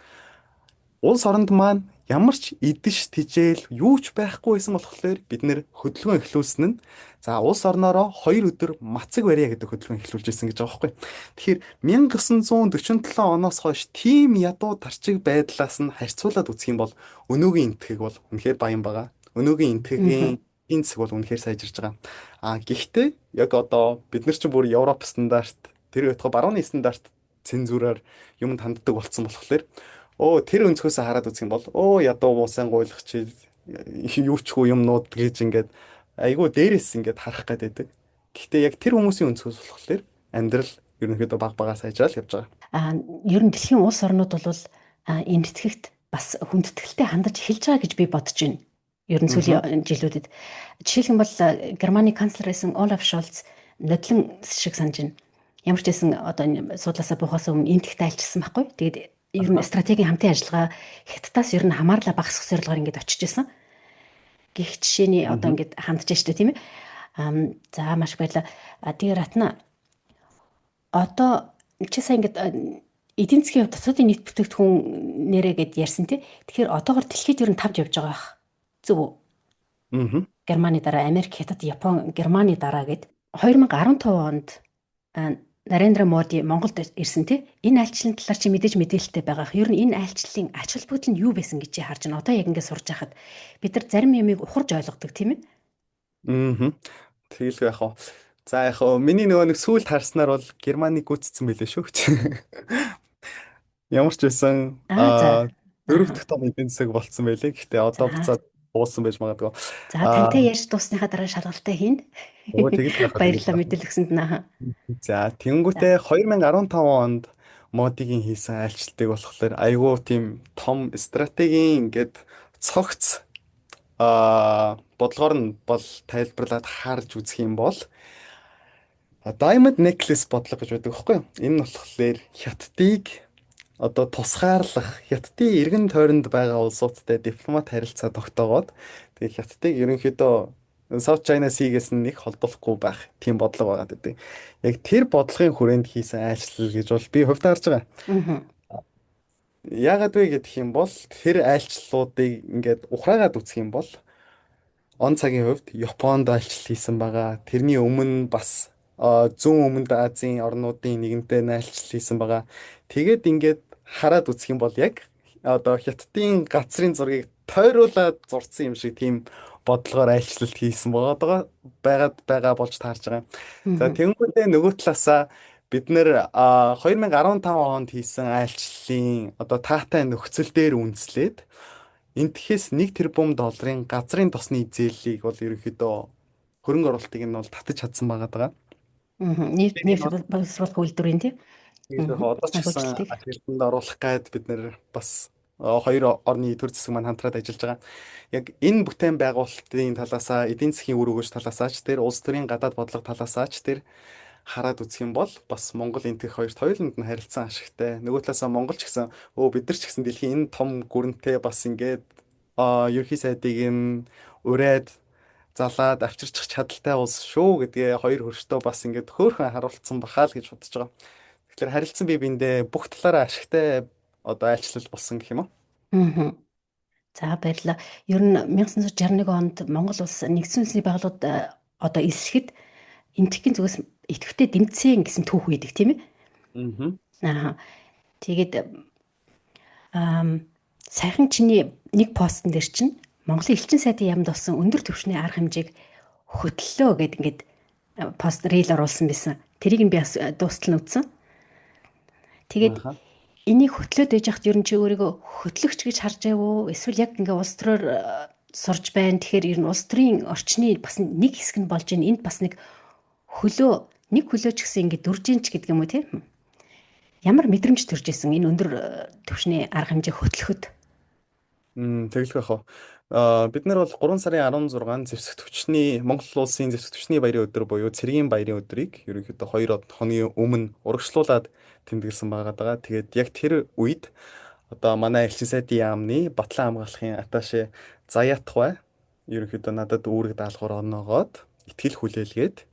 Улс оронд маань ямар ч идэж тижээл юу ч байхгүй байсан болохоор бид нэр хөдөлгөөн эхлүүлсэн нь за улс орноороо 2 өдөр мацаг барья гэдэг хөдөлгөөн эхлүүлж ирсэн гэж байгаа байхгүй. Тэгэхээр 1947 оноос хойш тийм ядуу тарчиг байдлаас нь харьцуулаад үзэх юм бол өнөөгийн энтхэг бол үнэхээр баян байгаа. Өнөөгийн энтхэгийн энд засаг бол үнэхээр сайжирж байгаа. Гэхдээ яг одоо бид нар ч бүр Европ стандарт тэр байтугай барууны стандарт цензураар юмд ханддаг болсон болохоор тэр өнцгөөс хараад үзэх юм бол ядуу муусан гуйлахч юу ч хүү юмнууд гэж ингээд айгүй дээрээс ингээд харах гэдэг. Гэхдээ яг тэр хүмүүсийн өнцгөөс болохоор амьдрал ерөнхийдөө багаа сайжрал явж байгаа. Ер нь дэлхийн улс орнууд бол энэ тэтгэгт бас хүндэтгэлтэй хандаж эхэлж байгаа гэж би бодож байна. Ер нь сүүлийн жилүүдэд жишээлх юм бол Германы канцлер байсан Олаф Шольц нодлон шиг санаж байна. Ямар ч байсан одоо энэ суудлаасаа буухаас өмнө энтхэгт айлчсан байхгүй. Тэгээд ер нь стратегийн хамтын ажиллагаа Хятадаас ер нь хамаарлаа багасгах зорилгоор ингэж очиж исэн. Гэх жишээний одоо ингэж хандж штэ тийм ээ. За маш баярлалаа. Тэгээ Ратна одоо чи сайн ингэж эдийн засгийн дотоодын нийт бүтээгдэхүүн нэрэ гэд ярьсан тий. Тэгэхээр одоогор дэлхийд ер нь тавж явж байгаа бах. Зөв үү? Германы дараа Америк, Хятад, Япон, Германы дараа гэд 2015 онд Нарендра Моди Монголд ирсэн тий. Энэ айлчлалын талаар чи мэдээж мэдээлэлтэй байгаах. Ер нь энэ айлчлалын ач холбогдол нь юу байсан гэж чи харж байна. Одоо яг ингэ сурж байхад бид нар зарим юмыг ухарж ойлгодог тийм ээ. Аа. Тэгэлгүй яг хаа. За яг хаа миний нөгөө нэг сүүлд харснаар бол Германыг гүйцэтгэсэн байлээ шүү гэж. Ямар ч байсан За. дөрөв Аа. дэх том эдийн засаг болцсон байлээ. Гэхдээ одоо За. буцаад уусан байж магадгүй. За Аа тантай ярьж дуусныхаа дараа шалгалтаа хийн. өө тэгэл яхаа тэгэл Баярлалаа яхаа. мэдээлэл өгсөнд наа. За За. тэгэнгүүтээ 2015 онд модигийн хийсэн айлчлалтыг болохоор айгүй тийм том стратегийн ингээд цогц бодлогоор нь бол тайлбарлаад харж үзэх юм бол Diamond Necklace бодлого гэж байдаг байхгүй юу? Энэ нь болохоор хятадыг одоо тусгаарлах, хятадын эргэн тойронд байгаа улсуудтай дипломат харилцаа тогтоогоод тэгээ хятадыг ерөнхийдөө South China Sea-гээс нэг холдуулахгүй байх тийм бодлого байгаа гэдэг. Яг тэр бодлогын хүрээнд хийсэн айлчлал гэж бол би хувьдаа харж байгаа. Аа. Яагаад вэ гэх юм бол тэр айлчлалуудыг ингээд ухраагаад үзэх юм бол он цагийн хувьд Японд айлчлал хийсэн байгаа. Тэрний өмнө бас зүүн өмнөд Азийн орнуудын нэгэнтэй айлчлал хийсэн байгаа. Тэгээд ингээд хараад үзэх юм бол яг одоо Хятадын газрын зургийг тойруулаад зурцсан юм шиг тийм бодлогоор айлчлалт хийсэн байгаа болж таарж байгаа. За тэгэнгүүтээ нөгөө талаасаа бид нэр 2015 онд хийсэн айлчлалын одоо таатай нөхцөл дээр үндэслээд энтхээс 1 тэрбум долларын газрын тосны зээлийг бол ерөнхийдөө хөрөнгө оруулалтыг нь бол татаж чадсан байгаа даа. Нийт боловсруулах үйлдвэрийн тий. Тэгээд одоо ч гэсэн Хөгжилтийг. ажилтнанд оруулах гээд бид нэр бас хоёр орны төр засаг маань хамтраад ажиллаж байгаа. Яг энэ бүтээн байгуулалтын талаасаа, эдийн засгийн үр өгөөж талаасаа ч тэр улс төрийн гадаад бодлого талаасаа ч тэр хараад үзэх юм бол бас Монгол энтх хоёрт хоёуланд нь харилцан ашигтай. Нөгөө талаасаа Монгол ч гэсэн бид нар ч гэсэн дэлхийн энэ том гүрэнтэй бас ингээд ерхий сайдыг нь ураад залаад авчирчих чадaltaй улс шүү гэдгээ хоёр хөрштөө бас ингээд хөөхөн харуулсан бахаа л гэж бодож байгаа. Тэгэхээр харилцан бие биендээ бүх талаараа ашигтай одоо айлчлал болсон гэх юм уу? Аа. За баярлалаа. Ер нь 1961 онд Монгол улс нэгдсэн үндэсний байгууллагад одоо элсэхэд энтхийн зүгээс идэвхтэй дэмцэн гэсэн түүх үйдэг тийм ээ. Аа. Тэгээд сайхан чиний нэг постн дээр чинь Монголын элчин сайдын яамд болсон өндөр түвшний арга хэмжээг хөтлөлөө гэд ингээд пост рeel оруулсан байсан. Тэрийг би бас дуустал нь үзсэн. Тэгээд энийг хөтлөөд байж хахад ер нь чи өөрийгөө хөтлөгч гэж харж байв уу? Эсвэл яг ингээ улс төрөөр сурж байна. Тэгэхээр ер нь улс төрийн орчны бас нэг хэсэг нь болж байна. Энд бас нэг хөлөө ч гэсэн ингээ дүржинч гэдэг юм уу те? Ямар мэдрэмж төрж исэн энэ өндөр түвшний арга хэмжээ хөтлөхөд? Тэгэлгүй яах вэ? Бид нар бол 3 сарын 16-нд Монгол улсын зэвсэг түвшний баярын өдөр буюу цэргийн баярын өдрийг ерөнхийдөө 2 хоногийн өмнө урагшлуулад тэмдэглэсэн байгаа даа. Тэгээд яг тэр үед одоо манай элчин сайдын яамны Батлан хамгаалахын аташе Заятхбай ерөнхийдөө надад үүрэг даалгавар оноогоод ихтгэл хүлээлгээд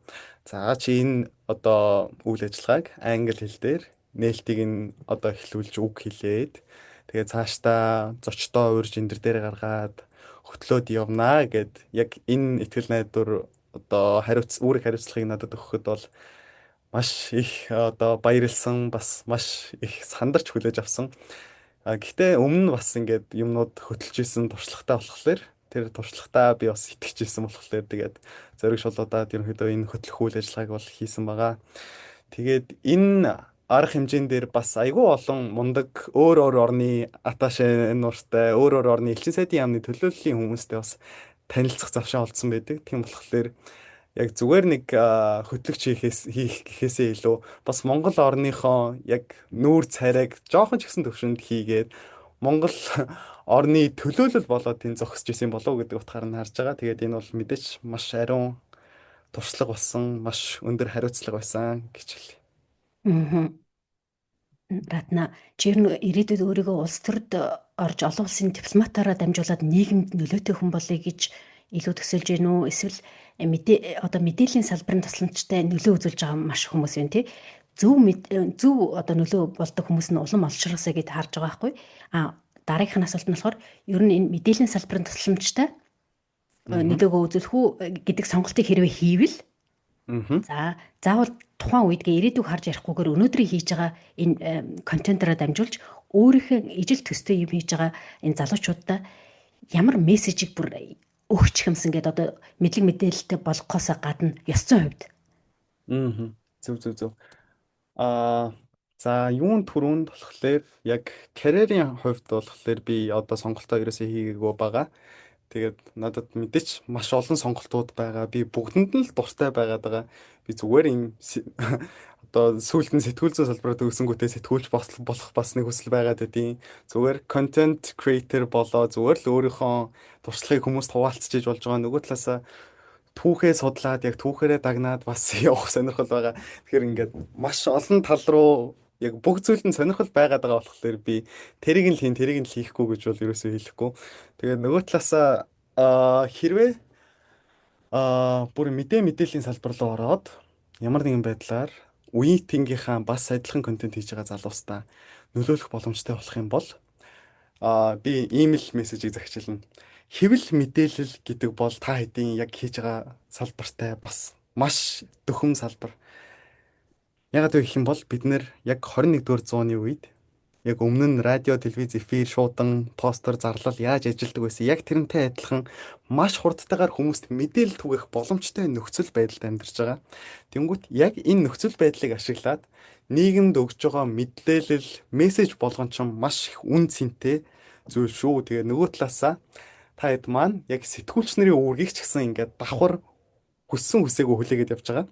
за чи энэ одоо үйл ажиллагааг англи хэл дээр нээлтийг нь одоо эхлүүлж үг хэлээд тэгээд цаашдаа зочдоо урьж энэ дээр гаргаад хөтлөөд явнаа гэд яг энэ ихтгэл найдвар одоо үүрэг хариуцлагыг надад өгөхөд бол маш их одоо баярлсан бас маш их сандарч хүлээж авсан. Гэхдээ өмнө бас ингээд юмнууд хөтлөж исэн туршлагатай болохоор тэр туршлагатаа би бас итгэж исэн болохоор тэгээд зориг шулуудаад ерөнхийдөө энэ хөтлөх үйл ажиллагааг бол хийсэн байгаа. Тэгээд энэ арга хэмжээнд дээр бас айгүй олон мундаг өөр орны аташе нууртай өөр орны элчин сайдын яамны төлөөллийн хүмүүстэй бас танилцах завшаа олдсон байдаг. Тийм болохоор яг зүгээр нэг хөтлөгч хийх гэхээсээ илүү бас Монгол орныхоо яг нүүр царайг жоохон ч гэсэн төвшөнд хийгээд Монгол орны төлөөлөл болоод энэ зогсож исэн болов гэдэг утгаар нь харж байгаа. Тэгээд энэ бол мэдээч маш ариун туршлага болсон, маш өндөр хариуцлага байсан гэж хэлье. Ратна чи ер нь ирээдүйд өөрийгөө улс төрд орж олон улсын дипломатаараа дамжуулаад нийгэмд нөлөөтэй хүн болъё гэж илүү төсөөлж гин үү? Эсвэл одоо мэдээллийн салбарын тусламжтай нөлөө үзүүлж байгаа маш хүмүүс байна тий. Зөв одоо нөлөө болдог хүмүүс нь улам олширхсаа гэд харж байгаа байхгүй. Дараагийнх нь асуулт нь болохоор ер нь энэ мэдээллийн салбарын тусламжтай нөлөөгөө үзүүлэх үү гэдэг сонголтыг хэрвээ хийвэл Мгм. За заавал тухайн үед ирээдүг харж ярихгүйгээр өнөөдрийн хийж байгаа энэ контентероо дамжуулж өөрийнхөө ижил төстэй юм хийж байгаа энэ залуучуудаа ямар мессежийг бүр өгч хэмсэн гэдэг одоо мэдлэг мэдээлэлтэй болгохоос гадна ёс зүйн хувьд. Мгм. Зөв зөв зөв. Аа за юун түрүүнд болохоор яг карьерийн хувьд болохоор би одоо сонголтоо ерөөсөө хийгээгүй байгаа. Тэгээд надад мэдээч маш олон сонголтууд байгаа. Би бүгдэнд нь л дуртай байгаад байгаа. Би зүгээр одоо сүүлд нь сэтгүүл зүйн салбараа төгсөнгүүтээ сэтгүүлч болох бас нэг хүсэл байгаад байдیں۔ Зүгээр content creator болоо зүгээр л өөрийнхөө туршлагыг хүмүүст хуваалцчихж болж байгаа. Нөгөө талаасаа түүхээ судлаад яг түүхээрээ дагнаад бас явах сонирхол байгаа. Тэгэхээр ингээд маш олон тал руу яг бүх зүйл нь сонирхол байгаад байгаа болохоор би тэрийг нь л хийхгүй гэж бол ерөөсөө хэлэхгүй. Тэгээд нөгөө талаасаа хэрвээ бүр мэдээллийн салбар руу ороод ямар нэгэн байдлаар үеийн тэнгийнхаа бас адилхан контент хийж байгаа залуустаа нөлөөлөх боломжтой болох юм бол би ийм л мессежийг захижилна. Хэвлэл мэдээлэл гэдэг бол та хэдийн яг хийж байгаа салбартай бас маш дөхөм салбар. Ягаад вэ гэх юм бол бид нэр яг 21-р зууны үед яг өмнө нь радио, телевиз, эфир, шуудан, постэр, зарлал яаж ажилладаг байсан. Яг тэрнтэй адилхан маш хурдтайгаар хүмүүст мэдээлэл түгэх боломжтой нөхцөл байдалд амьдарч байгаа. Тэнгүүт яг энэ нөхцөл байдлыг ашиглаад нийгэмд өгж байгаа мэдээлэл, мессеж болгон ч маш их үн цэнтэй зүйл шүү. Тэгээ нөгөө талаасаа та хэд маань яг сэтгүүлч нарын үүргийг ч гэсэн ингээд давхар хүссэн хүсээгүй хүлээгээд явж байгаа.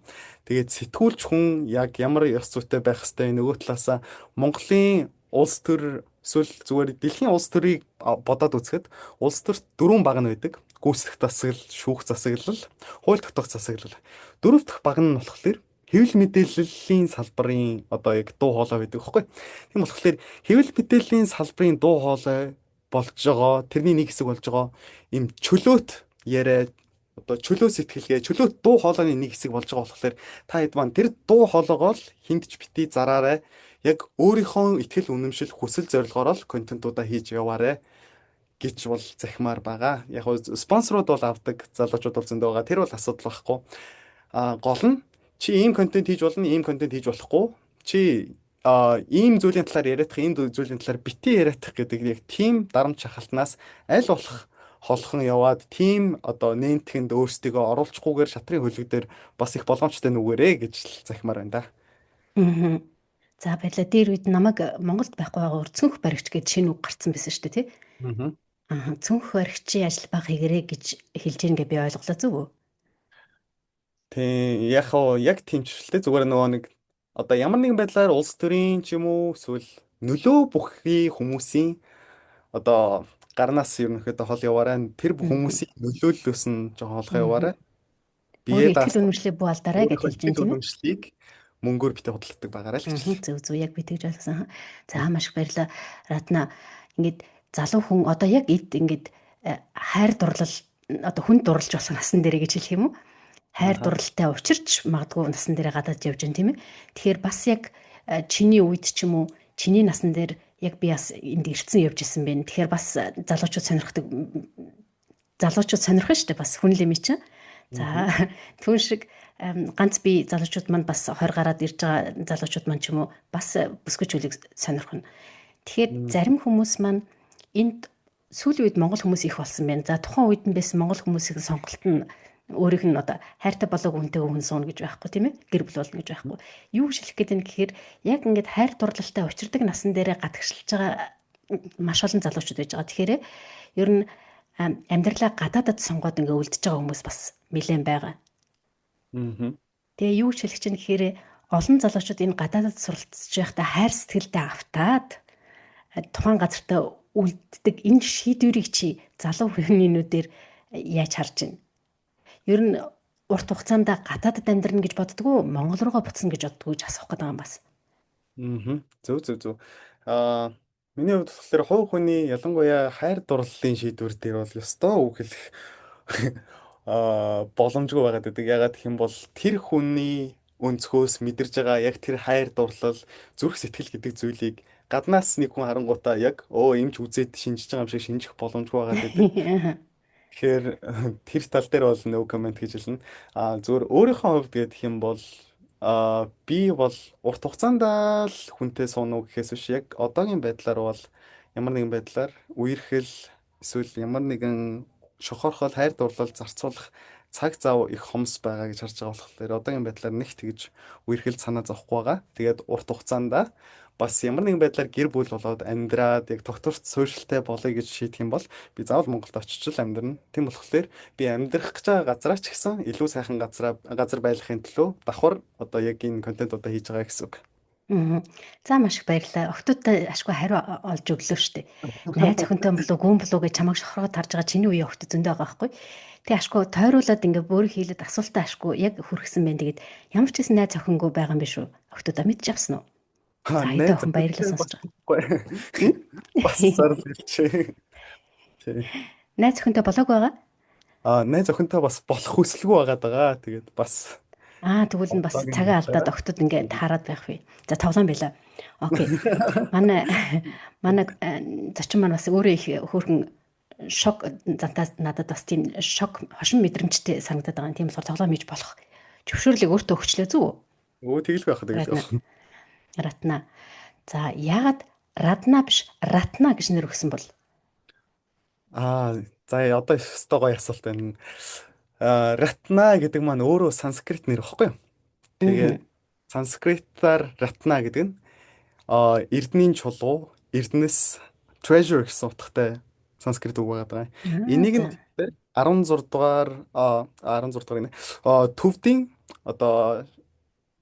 Тэгээд сэтгүүлч хүн яг ямар ёс зүйтэй байх хэвтэй нөгөө талаасаа Монголын улс төр эсвэл зүгээр дэлхийн улс төрийг бодоод үзэхэд улс төрт дөрвөн баг нь байдаг. Гүйцэтгэх засаглал, шүүх засаглал, хууль тогтоох засаглал. Дөрөв дэх баг нь болохоор хэвлэл мэдээллийн салбарын одоо яг дуу хоолой байдаг байхгүй. Тийм болохоор хэвлэл мэдээллийн салбарын дуу хоолой болж байгаа, тэрний нэг хэсэг болж байгаа им чөлөөт яриа одоо чөлөө сэтгэлгээ, чөлөөт дуу хоолойны нэг хэсэг болж байгаа болохоор та хэд маань тэр дуу хоолойгоо л хиндж бити зараарай. Яг өөрийнхөө ихтгэл үнэмшил хүсэл зорилгоор л контентуудаа хийж яваарэ гэж бол захимаар байгаа. Яг нь спонсорууд бол авдаг, залуучууд бол зөндөө байгаа. Тэр бол асуудал байхгүй. Гол нь чи ийм контент хийж болно, ийм контент хийж болохгүй. Чи ийм зүйлийн талаар яриадах, ийм зүйлийн талаар бити яриадах гэдэг яг тийм дарамт шахалтнаас аль болох холхон яваад тийм одоо нэнтгэнд өөрсдийгөө оруулахгүйгээр шатрын хөлөг дээр бас их боломжтой нүгээрээ гэж л захимаар байна да. Аа. За баярлалаа. Дээр үед намайг Монголд байхгүй байгаа цүнх баригч гэж шинэ үг гарцсан байсан шүү дээ, тий? Аа. Аа, цүнх баригчийн ажил баг хийгэрээ гэж хэлж ийн гэ би ойлголоо зүг үү? Тийм яг тэмчилтэй зүгээр нөгөө нэг одоо ямар нэгэн байдлаар улс төрийн ч юм уу эсвэл нөлөө бүхий хүмүүсийн одоо гарнаас ерөнхийдөө хол яваарай. Тэр Мгм. хүмүүсийн нөлөөллөөс нь жоохон холгоо Мгм. яваарай. Бие Өөрийн ихтгэл даасан үнэмшлээ буу алдараа гэж өөрийнхөө хэлж ийн ихтгэл тийм ээ? үнэмшлийг мөнгөөр битээ худалдадаг байгаарай л гэж Аа, хэлээ. зөв зөв яг би тэгж ойлгосон. За маш их баярлалаа. Ратна ингээд залуу хүн одоо яг эд ингээд хайр дурлал одоо хүн дурлж болох насан дээр гэж хэлэх юм уу? Хайр Аха. дурлалтай учирч магадгүй насан дээр гадаад явж байгаа тийм ээ. Тэгэхээр бас яг чиний үед ч юм уу чиний насан дээр яг би бас энд ирцэн явж исэн байна. Тэгэхээр бас залуучууд сонирхдаг залуучууд сонирхно шүү дээ бас хүн лими чинь. Мгм. За түн шиг ганц би залуучууд манд бас 20 гараад ирж байгаа залуучууд манд ч юм уу бас бүсгүйч хүлийг сонирхно. Тэгэхээр зарим хүмүүс маань энд сүүлийн үед монгол хүмүүс их болсон байна. За тухайн үед нь байсан монгол хүмүүсийн сонголт нь өөрийнх нь одоо хайртай болоог үнтэй хүн суuna гэж байхгүй тийм ээ гэр бүл болно гэж байхгүй юу шилэх гээд юм гэхээр яг ингээд хайр дурлалтай учирдаг насан дээрээ гадагшилж байгаа маш олон залуучууд байж байгаа. Тэгэхээр ер нь амьдралаа гадаадад сонгоод ингээ үлдчихэж байгаа хүмүүс бас нэлээд байгаа. Мгм. Тэгээ юу ч хэлэх чинь гэхээр олон залуучууд энэ гадаадад суралцж байхдаа хайр сэтгэлдээ автаад тухайн газартаа үлддэг энэ шийдвэрийг чи залуу хүмүүнүүдээр яаж харж байна? Ер нь урт хугацаанд гадаадад амьдрна гэж боддгоо Монгол руугаа буцна гэж боддгоо гэж асуух гэдэг юм бас. Мгм. Зөв зөв зөв. Аа миний хувьд болохоор хувь хүний ялангуяа хайр дурлалын шийдвэр дээр бол ёстой үг хэлэх боломжгүй байгаад байдаг. Ягаад гэх юм бол тэр хүний өнцгөөс мэдэрж байгаа яг тэр хайр дурлал, зүрх сэтгэл гэдэг зүйлийг гаднаас нэг хүн харангуйтаа яг эмч үзээд шинжиж байгаа юм шиг шинжих боломжгүй байгаад байдаг. Тэгэхээр тэр тал дээр бол no comment гэж хэлнэ. Зүгээр өөрийнхөө хувьд гэх юм бол би бол урт хугацаанд л хүнтэй сууна уу гэхээс биш яг одоогийн байдлаар бол ямар нэгэн байдлаар үерхэл эсвэл ямар нэгэн шохорхол хайр дурлал зарцуулах цаг зав их хомс байгаа гэж харж байгаа болохоор одоогийн байдлаар нэг тэгж үерхэл санаа зовхгүй байгаа. Тэгээд урт хугацаанд бас ямар нэгэн байдлаар гэр бүл болоод амьдраад яг тогтворч суурьшилтай болъё гэж шийдэх юм бол би заавал Монголд очиж л амьдрна. Тийм болохоор би амьдрах гэж байгаа газараа ч гэсэн илүү сайхан газар байлгахын төлөө давхар одоо яг энэ контентуудаа хийж байгаа гэсэн үг. Мгм. За маш их баярлалаа. Охтуудтай ашгүй хариу олж өглөө штэ. Найз охинтой болов гүн болов гэж чамайг шохроод харж байгаа чиний үеийн охтод зөндөө байгаа байхгүй. Тэг ашгүй тойруулаад ингээ бөөрө хийлээд асуултаа ашгүй яг хүрхсэн байна. Тэгээд ямар ч гэсэн найз охингүй байгаа юм биш үү? Охтуудаа мэдж авсан уу? За хэдэн Найз охин баярлалаа охинтой сонсож болохгүй. Бас зарлж хэлчихэ. Тий. Найз охинтой болоог байгаа? Найз охинтой бас болох хүсэлгүй байгаад байгаа. Тэгээд бас Тэгвэл нь бас одоогийн цагаа алдаад байдлаараа. охтод ингээд хараад байх вэ. За тоглоом байла. Окей. Манай манай зочин маань бас өөрөө их хөөрхөн шок зантаас надад бас тийм шок хошин мэдрэмжтэй санагдаад байгаа юм. Тийм болохоор тоглоом хийж болох зөвшөөрлийг өөртөө өгчлөө зүг үү? Өө тэгэлгүй байх тэгэлгүй Радна. байх. Ратна. За яагаад Радна биш Ратна гэж нэр өгсөн бол? За одоо өстой гоё асуулт байна. Ратна гэдэг маань өөрөө санскрит нэр баггүй юу? Тэгээд Мгм. санскритаар ратна гэдэг нь эрдэнийн чулуу, эрдэнэс treasure гэсэн утгатай санскрит үг байгаа. Энийг нь За. болохоор 16 дугаар гинэ. Төвдийн одоо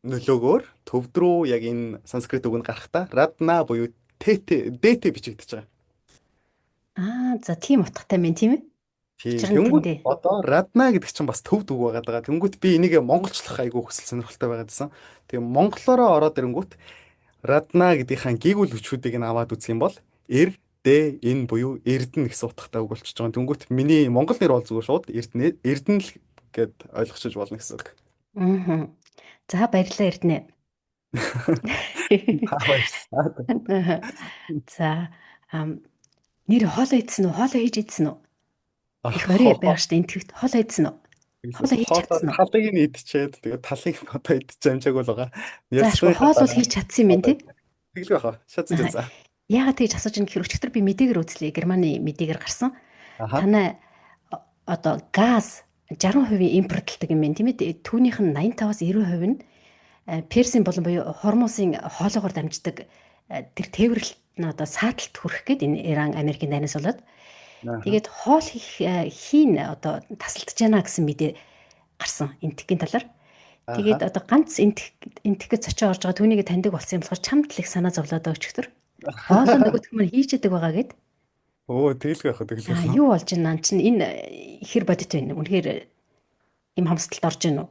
нөлөөгөөр төвд рүү яг энэ санскрит үг нь гарахдаа радна буюу дэтэй бичигдэж байгаа. За тийм утгатай мэн тийм ээ. Тийм. Учир нь Тэнгүүд тэндээ. одоо радна гэдэг чинь бас төвд үг байгаа. Тэнгүүд би энийг монголчлох айгүй хүсэл сонирхолтой байгаад байсан. Тэгээ монголоороо ороод ирэнгүүт радна гэдгийнхаа гэгүүл хүчүүдийг нь аваад үзэх юм бол энэ буюу эрдэнэ гэсэн утгатай үг болчихж байгаа. Тэнгүүт миний монгол нэр бол зүгээр шууд эрдэнэ л гэд ойлгочих болно гэсэн үг. Мгм. За баярлалаа Эрдэнэ. Баярлалаа. За нэр хоолоо идсэн үү? Хоолоо хийж идсэн үү? Их орой Аа, байгаа штэ энтгэвт хоолоо идсэн үү? Хоолоо хийж хоолоор чадсан уу? талыг нь идчихэд тэгээ талыг одоо идчих амжаагүй л байгаа. За ашгүй Ярьсныхаа хоол бол дараа хийж чадсан юм байна одоо тий. тэглэх байхаа. Шатсан Аха. жаа. Яагаад тэгж асууж байгаа гэхээр өчтөр би мэдээгээр үзлээ. Германы мэдээгээр гарсан. Аха. Танай одоо газ 60% импортлдог юм байна тийм ээ. Түүнийх нь 85-аас 90% нь персийн болон буюу хормосын хоолоогоор дамждаг тэр тээвэрлэлт нь одоо сааталт хүрэх гээд энэ Иран Америкийн дайнаас болоод Аха. тэгээд хоол хийн одоо тасалдж байна гэсэн мэдээ гарсан энтхийн талаар. Тэгээд Аха. одоо ганц энтэх гэж зочио орж байгаа түүнийг таньдаг болсон юм болохоор чамд л их санаа зовлоод байгаа өчтөр. Хоолоо нөгөөх нь хийж яадаг байгаа гэд. Тэглэх байхаа. Юу болж байна нан чинь энэ хэр бодит байна. Үнэхээр им хамсдалд орж байна уу?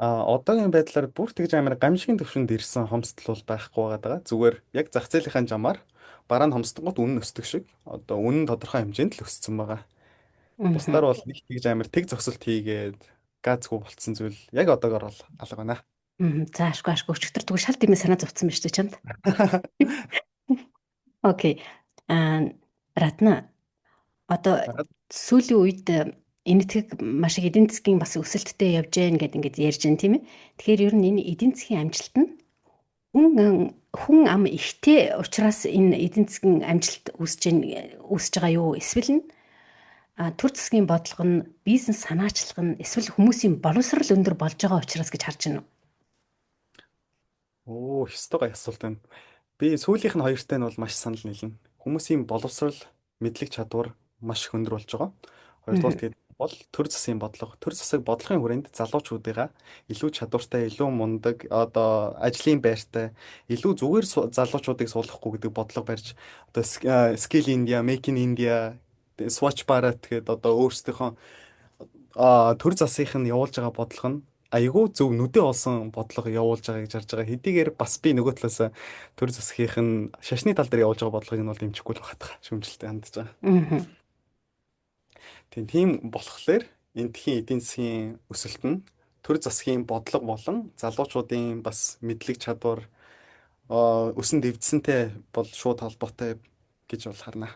Одоогийн байдлаар бүр тэгж амар гамшигын төвшөнд ирсэн хомсдол бол байхгүй байгаа. Зүгээр яг зах зээлийнхаа жамаар бараа нь хомсдгоод үнэ өсдөг шиг одоо үнэн тодорхой хэмжээнд л өссөн байгаа. Аа. Бусдаар бол нэг тэгж амар тэг зогсолт хийгээд гаазгүй болцсон зүйл яг одоогор бол алга байна. За ашгүй өчтөр тэгвэл шал дэмээ санаа зовцсон байна шүү дээ чамд. Окей. Радна одоо сүүлийн үед энэтхэг маш их эдийн засгийн бас өсөлттэй явж гэн гэд ингээд ярьж байна тийм ээ. Тэгэхээр ер нь энэ эдийн засгийн амжилт нь хүн ам ихтэй учраас энэ эдийн засгийн амжилт үүсэж байгаа юу? Эсвэл нь төр засгийн бодлого нь бизнес санаачлах нь эсвэл хүмүүсийн боловсрал өндөр болж байгаа учраас гэж харж байна уу? Өстой гай асуулт байна. Би сүүлийнх нь хоёртой нь бол маш санал нийлнэ. Хүмүүсийн боловсрал, мэдлэг чадвар маш их өндөр болж байгаа. Хоёрдугаар тэгээд бол төр засгийн бодлого. Төр засаг бодлогын хүрээнд залуучуудыгаа илүү чадвартай, илүү мундаг, одоо ажлын байртай, илүү зүгээр залуучуудыг суулгахгүй гэдэг бодлого барьж одоо Skill India, Make in India, Swachh Bharat гэдэг одоо өөрсдийнхөө төр засгийнх нь явуулж байгаа бодлого нь айгүй зөв нүдэ олсон бодлого явуулж байгааг гэж харж байгаа. Хэдийгээр бас би нөгөө талаас төр засгийнх нь шашны тал дээр явуулж байгаа бодлогыг нь бол дэмжихгүй л байгаа шүүмжлэлтэй хандж байгаа. Аа. Тийм болохоор энтхийн эдийн засгийн өсөлт нь төр засгийн бодлого болон залуучуудын бас мэдлэг чадвар өсөн дэвдсэнтэй бол шууд холбоотой гэж бол харна.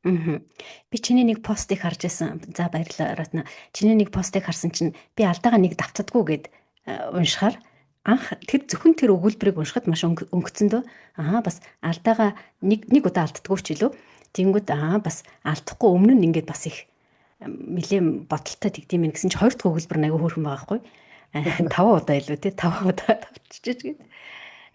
Мгм. Би чиний нэг постыг харж байсан. За баярлалаа Ратна. Чиний нэг постыг харсан чинь би алдаага нэг давтдаггүй гэд уншихаар анх тэр зөвхөн тэр өгүүлбэрийг уншихад маш өнгөцсөн дөө. Аа бас алдаага нэг удаа алддаггүй ч илүү. Тэнгүүд бас алдахгүй өмнө нь ингээд бас их нэлээд бодолтой тэгдэм юм гэсэн чи хоёр дахь өгүүлбэр нэг хөөрхөн байгаа хгүй. 5 удаа илүү тий 5 удаа давтчихэж гээд.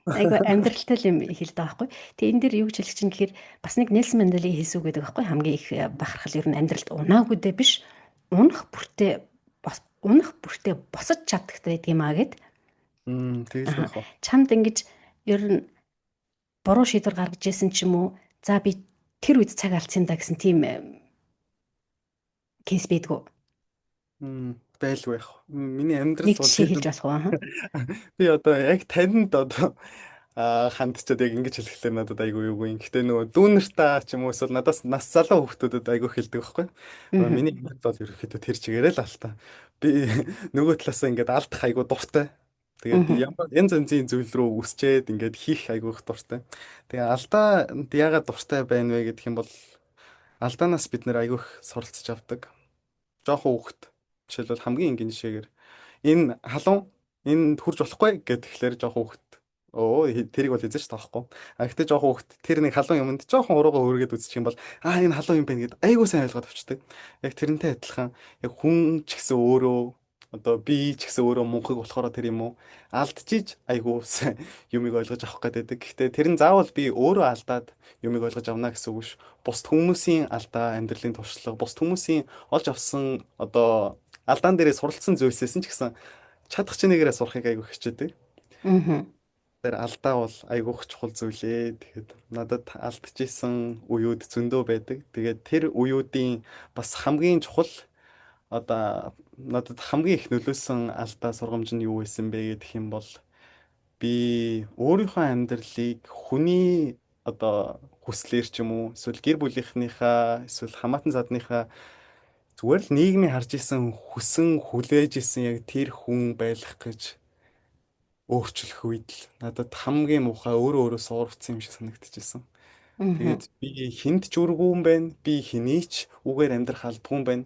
Айгу амьдралтай юм хэлдэг байхгүй. Тэгээ энэ дээр юу гэж хэлэх чинь гэхээр бас нэг Нельсон Манделийн хийсүү гэдэг байхгүй. Хамгийн их бахархал ер нь амьдралд унаагүйдээ биш. Унах бүртээ босож чаддагтай байдаг юм аа гэд. Тэгэл байх уу. Чамд ингэж ер нь буруу шийдвэр гаргаж исэн ч юм уу. За би тэр үед цаг алдсан да гэсэн тийм кейс байдгүй. Байлгүй байх. Миний амьдрал Нэг бол жишээ хэлж болох уу? би одоо яг танинд одоо хандчиад яг ингэж хэлэхлээр надад айгүй юу юм. Гэтэ нөгөө дүүнэртаа ч юм уу эсвэл надаас нас залуу хүмүүстэд айгүй хэлдэг байхгүй. Миний амьдрал бол ерөөхдөө тэр чигээрээ л алта. Би нөгөө талаасаа ингээд алдах айгүй дуртай. Тэгээд ямар янз янзын зүйл рүү үсчээд ингээд хийх айгүй их дуртай. Тэгээ алдаанд яагаад дуртай байна вэ гэдэг юм бол алдаанаас бид нэр айгүй их суралцж авдаг. Жохон хүүхэд жишээлбэл хамгийн энгийн жишээгээр энэ халуун энд хурж болохгүй гэхлээр жоохон хөвгт тэрийг бол эзэж таахгүй. Гэхдээ жоохон хөвгт тэр нэг халуун юмд жоохон уруугаа өргөд үзчих юм бол энэ халуун юм байна гэд айгүй сайн ойлгоод авчдаг. Яг тэрнтэй адилхан яг хүн ч гэсэн өөрөө одоо би ч гэсэн өөрөө мунхаг болохоор тэр юм уу алдчихиж айгүй сайн юмыг ойлгож авах гэдэг. Гэхдээ тэр нь заавал би өөрөө алдаад юмыг ойлгож авна гэсэн үг биш. Бусд хүмүүсийн алдаа, амьдралын туршлага, бусд хүмүүсийн олж авсан одоо алдаан дээрээ суралцсан зүйлсээс нь ч гэсэн чадах чинээрээ сурахыг айгүй хичээдэг. Тэр алдаа бол айгүйх чухал зүйлээ. Тэгээд надад алдчихсан үеуд зөндөө байдаг. Тэгээд тэр үеүүдийн бас хамгийн чухал одоо надад хамгийн их нөлөөсөн алдаа сургамж нь юу байсан бэ гэх юм бол би өөрийнхөө амьдралыг хүний одоо хүслээр ч юм уу эсвэл гэр бүлийнхнийхаа эсвэл хамаатан задныхаа зүгээр л нийгмийн харж исэн хүсэн хүлээж исэн яг тэр хүн байх гэж өөрчлөх үед л надад хамгийн муухай өөрөө өөрөөсөө урвцсан юм шиг санагдчихсэн. Тэгээд би хүнд ч үргүй юм байна. Би хэний ч үгээр амьдрах албагүй юм байна.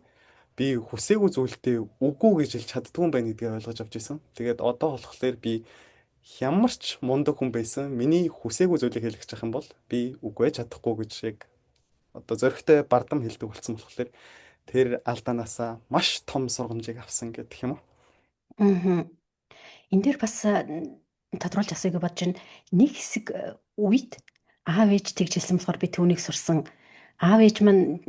Би хүсээгүй зүйлдээ үгүй гэж хэлж чаддгүй юм байна гэдгийг ойлгож авч ирсэн. Тэгээд одоо болохоор би ямар ч мундаг хүн байсан миний хүсээгүй зүйлийг хэлэх гэж юм бол би үгүй чадахгүй гэж яг одоо зөрөгтэй бардам хэлдэг болсон болохоор тэр алдаанаасаа маш том сургамжийг авсан гэдэг юм уу. Энд дээр бас тодруулж асууя гэж бодож байна. Нэг хэсэг үед аав ээж тэгж хэлсэн болохоор би түүнийг сурсан. Аав ээж маань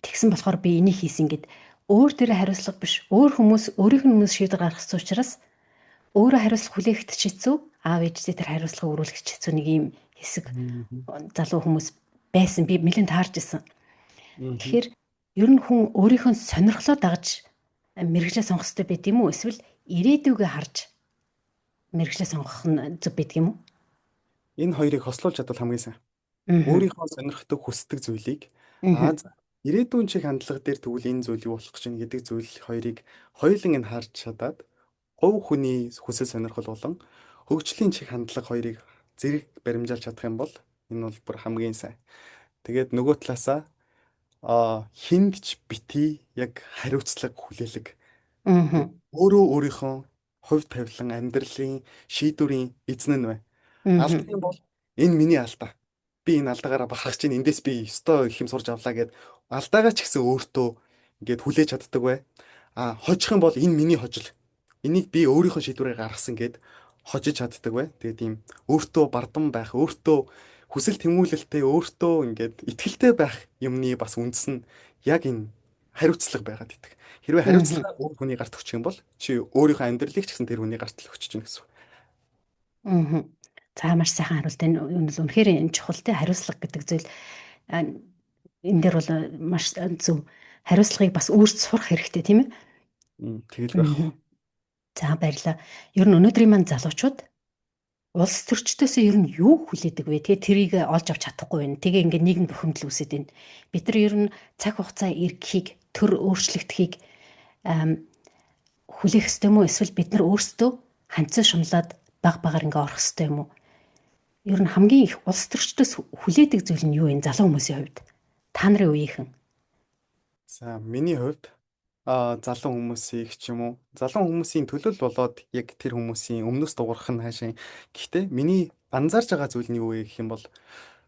тэгсэн болохоор би энийг хийсэн гэд өөр дээрээ хариуцлага биш. Өөрийнх нь хүмүүс шийдвэр гаргах учраас өөрөө хариуцлага хүлээгч хэцүү, аав ээжтэй тэр хариуцлага өрүүлэх хэцүү нэг юм хэсэг залуу хүмүүс байсан. Би нэлээд таарч ирсэн. Тэгэхээр ер нь хүн өөрийнхөө сонирхлоо дагаж мэргэжлээ сонгох хэрэгтэй байт юм уу? Эсвэл ирээдүгээ харж мэргэжлээ сонгох нь зөв байдаг юм уу? Энэ хоёрыг хослуулж чадвал хамгийн сайн. Өөрийнхөө сонирхдаг хүсдэг зүйлийг ирээдүйн чиг хандлага дээр тэгвэл энэ зүйл юу болох гэж байна гэдэг зүйл хоёрыг хоёуланг нь харж чадаад хувь хүний хүсэл сонирхол болон хөгжлийн чиг хандлага хоёрыг зэрэг баримжаалж чадах юм бол энэ бол бүр хамгийн сайн. Тэгээд нөгөө талаасаа хинд ч бити яг хариуцлага хүлээлэг. Өөрөө өөрийнхөө хувь тавилан амьдралын шийдвэрийн эзэн нь бай. Алдах юм бол энэ миний алдаа. Би энэ алдаагаараа бахархаж чинь эндээс би өстой их юм сурж авлаа гэд алдаагаа ч гэсэн өөртөө ингээд хүлээж чаддаг бай. Хожих юм бол энэ миний хожил. Энийг би өөрийнхөө шийдвэрээр гаргасан гэд хожиж чаддаг бай. Тэгээд ийм өөртөө бардам байх, өөртөө хүсэл тэмүүлэлтэй, өөртөө ингээд итгэлтэй байх юмны бас үндэс нь яг энэ хариуцлага байгаад идэх. Хэрвээ хариуцлага өөр хүний гарт өгчих юм бол чи өөрийнхөө амьдралыг ч гэсэн тэр хүний гарт л өгч чинь гэсэн. За маш сайхан хариулт энэ үнэхээр энэ чухал те хариуцлага гэдэг зүйл энэ дээр бол маш зөв хариуцлагыг бас өөрт сурах хэрэгтэй тийм ээ. Тэгэл байх. За баярлалаа. Ер нь өнөөдрийн маань залуучууд улс төрчдөөс ер нь юу хүлээдэг вэ? Тэгээ тэрийг олж авч чадахгүй байна. Тэгээ ингээд нийгэм бухимдал үүсэж байна. Бид нар ер нь цаг хугацаа эргэхийг, төр өөрчлөгдөхийг хүлээх ёстой юм уу? Эсвэл бид нар өөрсдөө ханцаа шумлаад баг багаар ингээд орох ёстой юм уу? Ер нь хамгийн их улс төрчдөөс хүлээдэг зүйл нь юу вэ залуу хүмүүсийн хувьд? Та нарын үеийнхэн. За миний хувьд залуу хүмүүсийг ч юм уу залуу хүмүүсийн төлөв болоод яг тэр хүмүүсийн өмнөс дуурах нь хаашаа. Гэхдээ миний анзаарж байгаа зүйл нь юу вэ гэх юм бол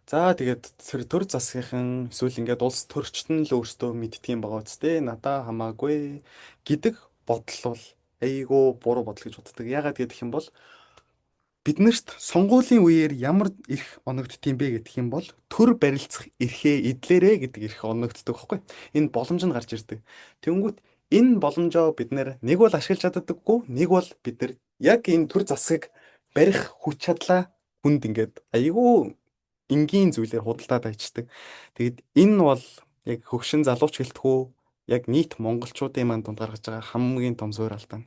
за тэгээд тэр төр засгийнхан эсвэл ингээд улс төрчт нь л өөртөө мэдтгийм байгаа үстэй надаа хамаагүй гэдэг бодол бол айгүй буруу бодол гэж боддог. Яагаад гэдэг юм бол биднэрт сонгуулийн үеэр ямар эрх оногддсон бэ гэдэг юм бол төр барилцах эрхээ эдлэрэ гэдэг эрх оногддог байхгүй. Энэ боломж нь гарч ирдэг. Тэнгүүт энэ боломжоо бид нэг бол ашиглаж чаддаггүй, нэг бол бид нар яг энэ төр засгийг барих хүч чадлаа хүнд ингээд айгүй энгийн зүйлээр худалдаад аждаг. Тэгэд энэ бол яг хөгшин залууч гэлтгүү яг нийт монголчуудын манд дунд гаргаж байгаа хамгийн том зуур алдаа.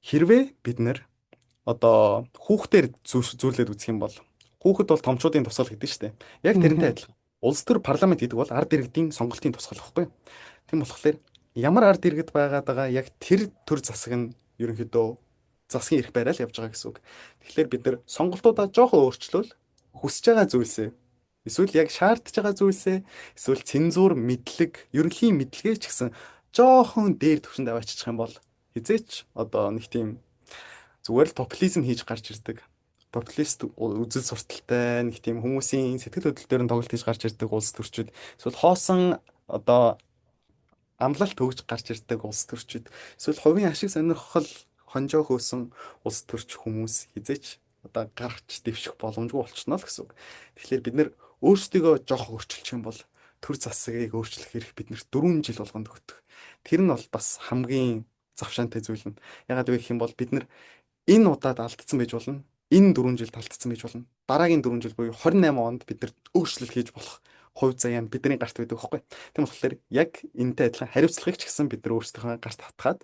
Хэрвээ бид нар одоо хүүхдээр зүйлээд үзэх юм бол хүүхэд бол томчуудын тусгал гэдэг нь шүү дээ. Яг тэрнтэй адилхан. Улс төр парламент гэдэг бол ард иргэдийн сонголтын тусгал байхгүй юу? Тийм болохоор ямар ард иргэд байгаад байгаа яг тэр төр засаг нь ерөнхийдөө засгийн эрх бариад явж байгаа гэсэн үг. Тэгэхээр бид нэр сонголтуудаа жоохон өөрчлөөл хүсэж байгаа зүйлсээ эсвэл яг шаардж байгаа зүйлсээ эсвэл цензуур мэдлэг, ерөнхий мэдлэгээ ч гэсэн жоохон дээр түвшинд аваачих юм бол хизээч одоо нэг тийм зүгээр л популизм хийж гарч ирдэг. Популист үзэл сурталтай нэг тийм хүмүүсийн сэтгэл хөдлөл дээр нь тоглолт хийж гарч ирдэг улс төрчид эсвэл хоосон одоо амлалт төгж гарч ирдэг улс төрчид эсвэл хувийн ашиг сонирхол хонжоо хөөсөн улс төрч хүмүүс хизээч одоо гарч дэвших боломжгүй болчихно л гэсэн үг. Тэгэхээр бид нэр өөрсдийгөө жоох өөрчилчих юм бол төр засгийг өөрчлөх хэрэг биднэрт 4 жил болгонд өгдөг. Тэр нь бол бас хамгийн завшаантай зүйл нь. Ягаад вэ гэх юм бол бид нар энэ удаад алдсан байж болно. Энэ 4 жилд алдсан байж болно. Дараагийн 4 жил буюу 28 онд бид нар өөрчлөлт хийж болох хувь заяа нь бидний гарт байдаг байхгүй. Тийм болохоор яг энэтэй адилхан хариуцлагыг ч гэсэн бид нар өөрсдийнхөө гарт татгаад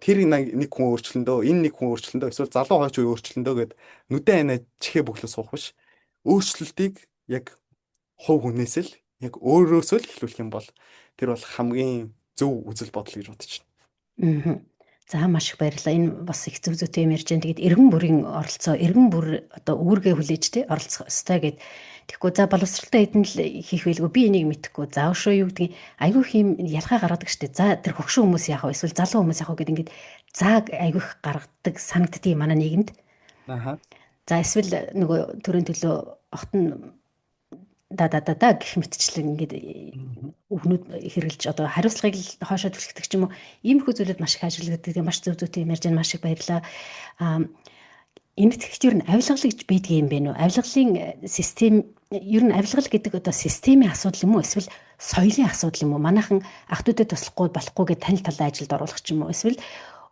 тэр нэг хүн өөрчлөндөө энэ нэг хүн өөрчлөндөө эсвэл залуу хойч үе өөрчлөндөө гэд нүдэн анаа чихээ бөглөө суух биш. Өөрчлөлтийг яг хувь хүнээс л яг өөрөөсөө л эхлүүлэх юм бол тэр бол хамгийн зөв үзэл бодол гэж бодож Аа. За маш их баярлалаа. Энэ бас их зөв зүйтэй юм ярьж байна. Тэгээд эргэн бүрийн оролцоо, эргэн бүр одоо үүргээ хүлээж те оролцох ёстой гэд. Тэгэхгүй за боловсралтай хэдэн л хийх байлгүй би энийг мэдэхгүй. За өшөө юу гэдгийг айгүй хийм ялгаа гаргадаг штэ. За тэр хөгшин хүмүүс яах вэ? Эсвэл залуу хүмүүс яах вэ гэд ингээд зааг айгүй их гаргадаг санагддгийг манай нийгэмд. байна. За эсвэл нөгөө төрийн төлөө огтон да гэх мэтчлэн ингээд үгнүүд хэрэгжилж одоо хариуцлагыг л хоошоо түлхдэг ч юм уу иймэрхүү зүйлүүд маш их ажиглагддаг маш зөв зүйтэй юм ярьж байна маш их баярлалаа. Энд тэгч ер нь авилгал гэж бийдэг юм бэ нөө авилгалын систем ер нь авилгал гэдэг одоо системийн асуудал юм уу эсвэл соёлын асуудал юм уу манайхан ах トゥ удэд туслахгүй болохгүй гэж тань талаа ажилд оруулах ч юм уу эсвэл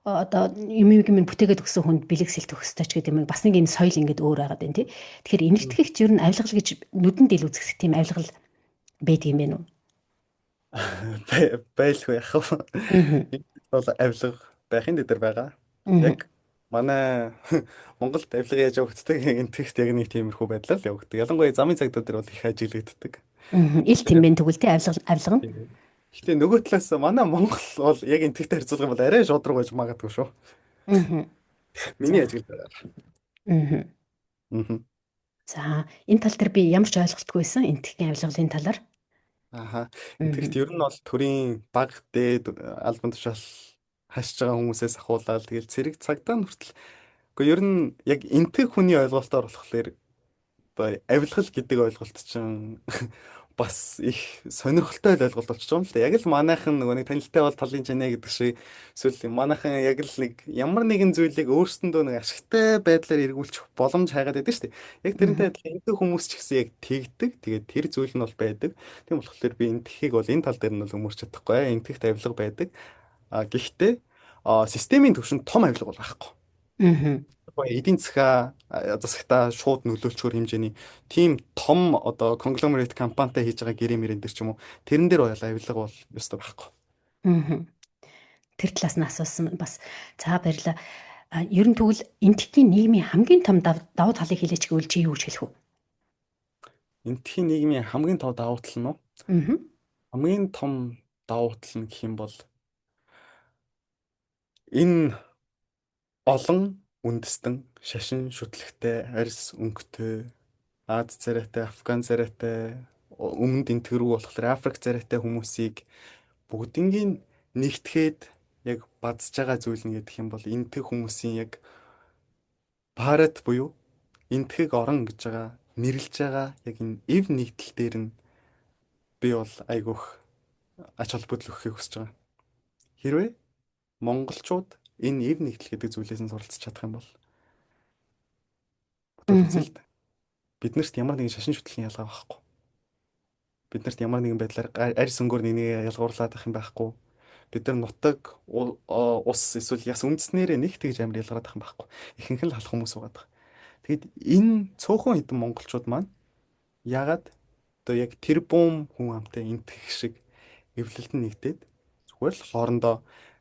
одоо юм бүтээгээд өгсөн хүнд бэлэг сэлтэх хөстэй ч гэдэг юм бас нэг энэ соёл ингээд өөр байгаад байна тий. Тэгэхээр энэтхэгч ер нь авилгал гэж нүдэнд ил үзэх тийм авилгал байдаг юм бэ нү? Байлгүй яах вэ? Энэ бол авилга байхын дээр байгаа. Яг манай Монголд авилга яаж явагддаг энтгэхт яг нэг тиймэрхүү байдлаар л явагддаг. Ялангуяа замын цагдаа дээр бол их ажиглагддаг. Ил тэмбэн тэгвэл тий авилга нь. Гэхдээ нөгөө талаас манай Монгол бол яг энтгэхтэй харьцуулах юм бол арай шудраг байж магадгүй шүү. Миний ажил дээр. За энэ тал дээр би ямар ч ойлголтгүй байсан энтгэхийн авилгалын талаар. Энтгэхт ер нь бол төрийн баг дээд албан тушаал хашиж байгаа хүмүүсээс ахуулаад тэгэл цэрэг цагдаа нь хүртэл үгүй ер нь яг энтгэх хүний ойлголтоор болохоор одоо авилгал гэдэг ойлголт чинь бас их сонирхолтой ойлголт болчихж байгаа юм л да. Яг л манайхан нөгөө нэг танилтай бол талын чинэ гэдэг шиг эсвэл манайхан яг л нэг ямар нэгэн зүйлийг өөрсөндөө нэг ашигтай байдлаар эргүүлчих боломж хайгаад байдаг шүү дээ. Яг тэрнтэй адилхан энтэх хүмүүс ч гэсэн яг тэгдэг. Тэгээд тэр зүйл нь бол байдаг. Тийм болохоор би энтэхийг бол энэ тал дээр нь бол өмөрч чадахгүй. Энтгэхт авилга байдаг. Гэхдээ системийн түвшинд том авилга бол байхгүй. Эдийн засагтаа шууд нөлөөлчөөр хэмжээний тийм том одоо конгломерат компанитай хийж байгаа гэрээ мөрөн дээр ч юм уу тэрэн дээр бол авилга бол ёстой байхгүй. Тэр талаас нь асуусан бас за баярлаа. Ер нь тэгвэл энтхийн нийгмийн хамгийн том давуу талыг хэлээч гэвэл чи юу гэж хэлэх вэ? Энтхийн нийгмийн хамгийн том давуу тал нь уу? Хамгийн том давуу тал нь гэх юм бол энэ олон үндэстэн шашин шүтлэгтэй арьс өнгөтэй Аз царайтай, Афган царайтай, өмнөд энтэг рүү болохоор Африк царайтай хүмүүсийг бүгднийг нэгтгэхэд яг бадж байгаа зүйл нь гэдэг юм бол энтэг хүмүүсийн яг парад буюу энтхэг орон гэж байгаа нэрлж байгаа яг энэ эв нэгдэл дээр нь би бол айгүйх ач холбогдол өгөхийг хүсэж байгаа. Хэрвээ монголчууд энэ эв нэгдэл гэдэг зүйлээс нь суралцж чадах юм бол бодвол үзье л дээ. Биднэрт ямар нэгэн шашин шүтлгийн ялгаа байхгүй. Биднэрт ямар нэгэн байдлаар арьс өнгөөр нэгнийг ялгуурлаад байх юм байхгүй. Бид нар нутаг ус эсвэл яс үндэснээрээ нэг тэгж амар ялгараад байх юм байхгүй. Ихэнх нь л халах хүмүүс байгаа. Тэгэд энэ цөөхөн хэдэн монголчууд маань ягаад одоо яг тэр бум хүн амтай энтэх шиг эвлэлд нь нэгдээд зүгээр л хоорондоо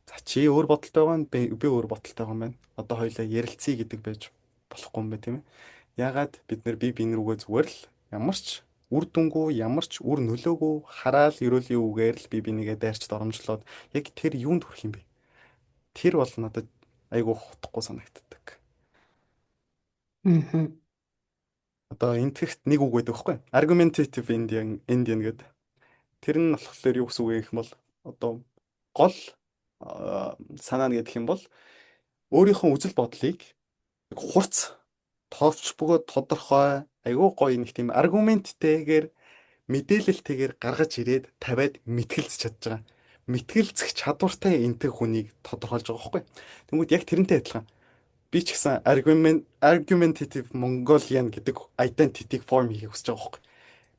за чи өөр бодолтой байгаа нь би өөр бодолтой байгаа юм байна. Одоо хоёлаа ярилцъя гэдэг байж болохгүй юм байна тийм ээ. Ягаад бид нар бие биенээ рүүгээ зүгээр л ямар ч үр дүнгүй ямар ч үр нөлөөгүй хараал ерөөлийн үгээр л бие бинийгээ дайрч доромжлоод яг тэр юунд хүрэх юм бэ? Тэр бол надад айгүй утгагүй санагддаг. Мгм. Одоо энтгэхт нэг үг байдаг байхгүй? Argumentative Indian гэдэг. Тэр нь болохоор юу гэсэн үг гэх юм бол одоо гол санаа нь гэдэг юм бол өөрийнхөө үзэл бодлыг хурц товч бөгөөд тодорхой айгүй гоё нэг тийм аргументтэйгээр мэдээлэлтэйгээр гаргаж ирээд тавиад мэтгэлцэж чадж байгаа. Мэтгэлцэх чадвартай энтэй хүнийг тодорхойлж байгаа байхгүй. Тэнгүүд яг тэрнтэй адилхан. Би ч гэсэн argumentative Mongolian гэдэг identity form хийхийг хүсэж байгаа байхгүй.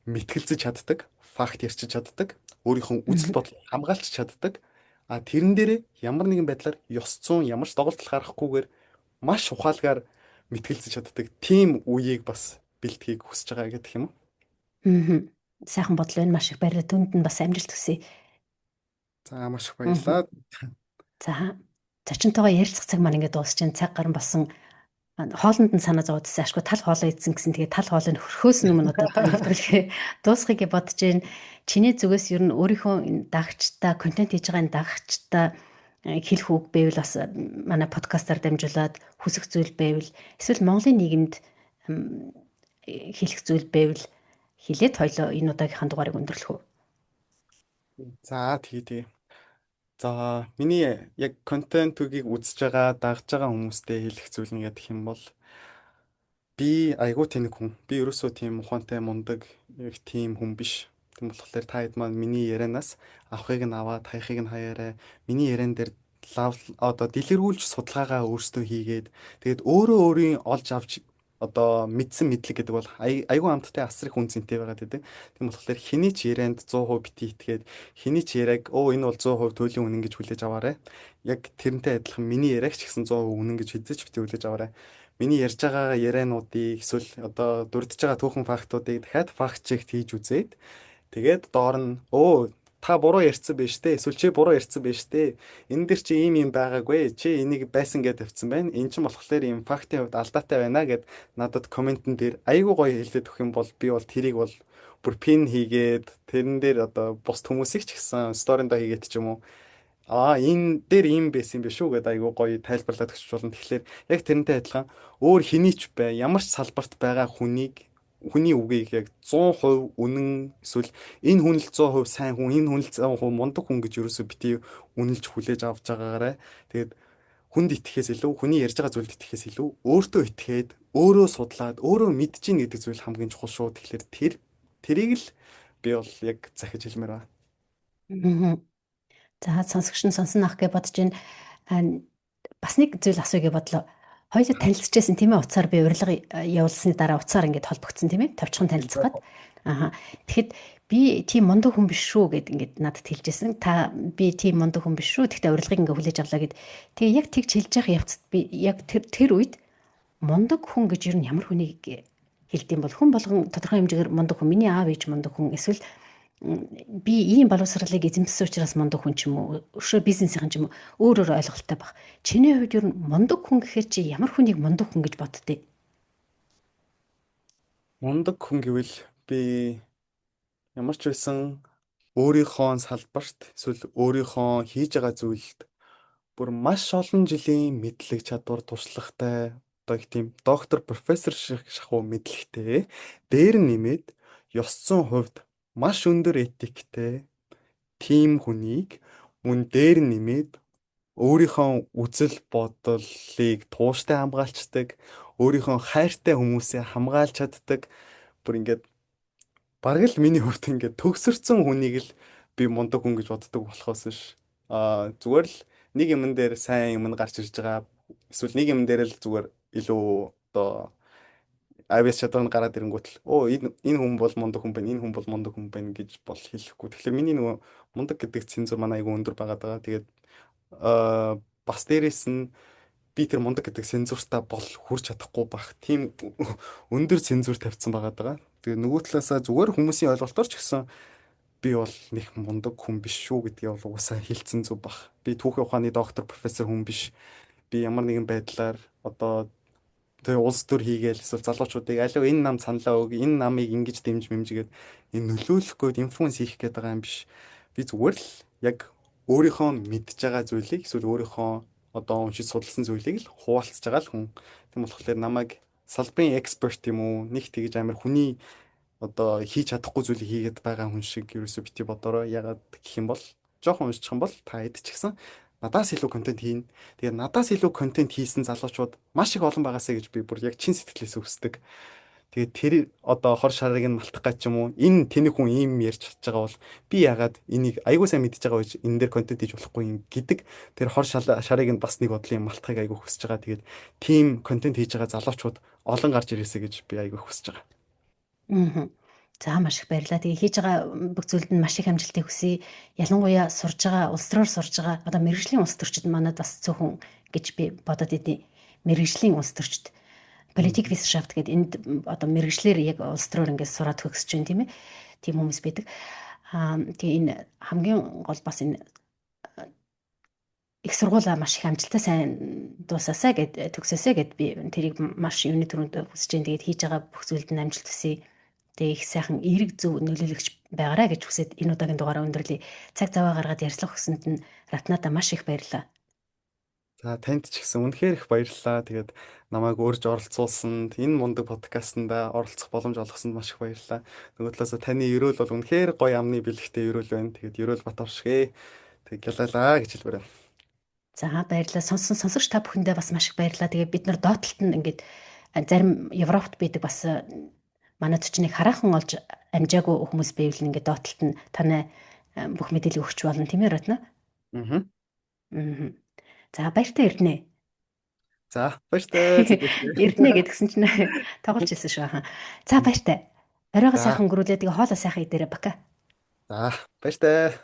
Мэтгэлцэж чаддаг, факт ярьчих чаддаг, өөрийнхөө үзэл Мгм. бодлыг хамгаалж чаддаг. А тэрэн дээрээ ямар нэгэн байдлаар ёс зүйн ямар ч доголдол гаргахгүйгээр маш ухаалгаар мэтгэлцэж чаддаг тийм үеийг бас бэлтгийг хүсэж байгаа гэдэг юм уу? Мгм. Сайхан бодол байна. Маш их баярлалаа. Түнд нь бас амжилт хүсье. За маш их Мгм. баярлалаа. За зочинтойгоо ярилцах цаг маань ингээд дуусч чинь цаг гарan болсон. Хоолнд нь санаа зовоодсэн ашгүй тал хоолоо идсэн гэсэн тэгээ тал хоолыг хөрхөөс өмнө одоо нэвтрүүлгээ дуусгахыг бодож байна. Чиний зүгээс ер нь өөрийнхөө энэ дагагчтай контент хийж байгаа энэ дагагчтай хэлэх үг байвал бас манай подкастаар дамжуулаад хүсэх зүйл байвал эсвэл Монголын нийгэмд хэлэх зүйл байвал хэлээд хоёлоо энэ удаагийнхаа дугаарыг өндөрлөх үү. За тэгээ. За миний яг контентуудыг үзэж байгаа, дагж байгаа хүмүүстээ хэлэх зүйл нь гэдэг юм бол би айгүй тэнэг хүн. Би ерөөсөө тийм ухаантай мундаг яг тийм хүн биш. Тийм болохоор та хэд маань миний ярианаас авахыг нь аваад хаяхыг нь хаяарай. Миний яриан дээр одоо дэлгэрүүлж судалгаагаа өөрсдөө хийгээд тэгээд өөрөө өөрийн олж авч одоо мэдсэн мэдлэг гэдэг бол айгүй амттай асар их үнцэнтэй байгаа гэдэг. Тийм болохоор хэний ч ярианд 100% бити итгээд хэний ч яриаг энэ бол 100% туйлын үнэн гэж хүлээж аваарай. Яг тэрнтэй адилхан миний яриаг ч гэсэн 100% үнэн гэж хэзээ ч бити хүлээж аваарай. Миний ярьж байгаа яриануудыг эсвэл одоо дурдж байгаа түүхэн фактуудыг дахиад факт чек хийж үзээд тэгээд доор нь та буруу ярьсан байж тээ эсвэл чи буруу ярьсан байж тээ энэ дэр чи ийм байгаагүй чи энийг байсан гэдээ тавьсан байна энэ ч болохоор ийм фактын хувьд алдаатай байна гэд надад комментэн дээр айгүй гоё хэлээд өгөх юм бол би бол тэрийг бол бүр пин хийгээд тэрэн дээр одоо бус хүмүүсийг ч гэсэн сториндоо хийгээд ч юм уу энэ дээр ийм байсан юм биш үү гэдэг айгүй гоё тайлбарлаад өгч болно. Тэгэхээр яг тэрнтэй адилхан өөр хэний ч бай, ямар ч салбарт байгаа хүний үгийг яг 100% үнэн эсвэл энэ хүн л 100% сайн хүн, энэ хүн л 100% мундаг хүн гэж ерөөсөө бити үнэлж хүлээж авч байгаагаарай. Тэгээд хүнд итгэхээс илүү, хүний ярьж байгаа зүйлд итгэхээс илүү өөртөө итгээд, өөрөө судлаад, өөрөө мэдчихээн гэдэг зүйл хамгийн чухал шүү. Тэгэхээр тэрийг л би бол яг захиж хэлмээр байна. Мгм. За сонсогч нь сонсон ах гэж бодож байна. Бас нэг зүйл асууя гэж бодлоо. Хоёул танилцчихсан тийм ээ, уцаар би урилга явуулсны дараа уцаар ингээд холбогдсон тийм ээ, товчхон танилцах гээд. Аха. Тэгэхэд би тийм мундаг хүн биш шүү гэд ингээд надад хэлжсэн. Та би тийм мундаг хүн биш шүү. Тэгтээ урилгыг ингээд хүлээж авлаа гэд. Тэгээ яг тэгж хэлж явах явцад би яг тэр үед мундаг хүн гэж ер нь ямар хүнийг хэлдэм бол хүн болгон тодорхой хэмжээгээр мундаг хүн. Миний аав ээж мундаг хүн эсвэл би ийм боловсролыг эзэмдсэн учраас мундаг хүн ч юм уу, өшөө бизнесийн ч юм уу өөр ойлголттой баг. Чиний хувьд ер нь мундаг хүн гэхээр чи ямар хүнийг мундаг хүн гэж боддгийг? Мундаг хүн гэвэл би ямар ч байсан өөрийнхөө салбарт эсвэл өөрийнхөө хийж байгаа зүйлд бүр маш олон жилийн мэдлэг чадвар туршлагатай одоо их тийм доктор профессор шиг шахуу мэдлэгтэй дээр нэмээд ёс зүйн хувьд маш өндөр этиктэй тим хүнийг мөн дээр нэмээд өөрийнхөө үзэл бодлыг тууштай хамгаалцдаг, өөрийнхөө хайртай хүмүүсээ хамгаалж чаддаг. Бүр ингээд бараг л миний хувьд ингээд төгсөрцөн хүнийг л би мундаг хүн гэж боддог болохоос ш. Зүгээр л нэг юмн дээр сайн юм гарч ирж байгаа. Эсвэл нэг юм дээр л зүгээр илүү одоо IBS чадвар нь гараад ирэнгүүт л энэ хүн бол мундаг хүн байна, энэ хүн бол мундаг хүн байна гэж бол хэлэхгүй. Тэгэхээр миний нөгөө мундаг гэдэг цензур манай айгүй өндөр байгаад байгаа. Тэгээд бас дээрэс нь би тэр мундаг гэдэг цензуртаа бол хүрч чадахгүй бах. Тийм өндөр цензур тавьсан байгаад байгаа. Тэгээ нөгөө талаасаа зүгээр хүмүүсийн ойлголтоор ч гэсэн би бол нэг мундаг хүн биш шүү гэдгийг бол угаасаа хэлсэн зүг бах. Би түүхийн ухааны доктор, профессор хүн биш. Би ямар нэгэн байдлаар одоо тэр улс төр хийгээл эсвэл залуучуудыг алив энэ нам саналаа өг энэ намыг ингэж дэмж мэмжгээд энэ нөлөөлөхгүй инфлюенс хийх гээд байгаа юм биш. Би зүгээр л яг өөрийнхөө мэдж байгаа зүйлийг эсвэл өөрийнхөө одоо уншиж судалсан зүйлийг л хуваалцж байгаа л хүн. Тийм болохоор намайг салбарын эксперт юм уу нэг тэгж амар хүний одоо хийж чадахгүй зүйлийг хийгээд байгаа хүн шиг ерөөсөө бити бодорой. Ягаад гэх юм бол жоохон уншчих юм бол та хэд ч гэсэн надаас илүү контент хийн. Тэгээд надаас илүү контент хийсэн залуучууд маш их олон байгаасаа гэж би бүр яг чин сэтгэлээс хүсдэг. Тэгээд тэр одоо хор шарыг нь малтах гэж юм уу? Энэ тэнэг хүн ийм ярьж чадж байгаа бол би ягаад энийг айгуу сайн мэдж байгаа гэж энэ дээр контент хийж болохгүй юм гэдэг тэр хор шарыг нь бас нэг бодлын малтахыг айгуу хүсэж байгаа. Тэгээд тим контент хийж байгаа залуучууд олон гарч ирээсэй гэж би айгуу хүсэж байгаа. Аа. За маш их баярлалаа. Тэгээ хийж байгаа бүх зүйлд нь маш их амжилтыг хүсье. Ялангуяа сурж байгаа, улс төрөөр сурж байгаа одоо мэрэгжлийн улс төрчид манад бас цөөхөн гэж би бодод идэв. Мэрэгжлийн улс төрчид политик висшафт гэдэг энд одоо мэрэгжлэр яг улс төрөөр ингээд сураад төгсөж байна тийм ээ. Тийм хүмүүс байдаг. Тэгээ энэ хамгийн гол бас энэ их сургуулаа маш их амжилттай сайн дуусаасаа гэд төгсөөсэй гэд би тэрийг маш юуны төрөнд хүсэж जैन. Тэгээд хийж байгаа бүх зүйлд нь амжилт хүсье. Тэгээ их сайхан эерэг зөв нөлөөлөгч байгаарай гэж хүсээд энэ удаагийн дугаараа өндөрлөе. Цаг зав гаргаад ярьцлах хүсэнд нь Ратната маш их баярлалаа. За танд ч гэсэн үнэхээр их баярлалаа. Тэгээд намайг урьж оролцуулсанд энэ мундаг подкастнда оролцох боломж олгосонд маш их баярлалаа. Нөгөө талаас таны өрөөл бол үнэхээр гоё амны бэлэгтэй өрөөл байна. Тэгээд өрөөл бат оршгэ. Тэг гялалаа гэж хэлбэрээ. За баярлалаа. Сонсогч та бүхэндээ бас маш их баярлалаа. Тэгээ бид нар доотлолт нь ингээд зарим Европт байдаг бас манайд ч нэг хараахан олж амжаагүй хүмүүс байвал ингээд доотлолт нь танай бүх мэдээлэл өгч болно тийм ээ Ратна? Аа. За баяртай ирнэ. За баяртай. Ирнэ гэдгсэн чинь тоглож ирсэн шүү хаа. За баяртай. Оройгоо сайхан өнгөрүүлээ. Тэгээ хоолоо сайхан идээрэй бака. За баяртай.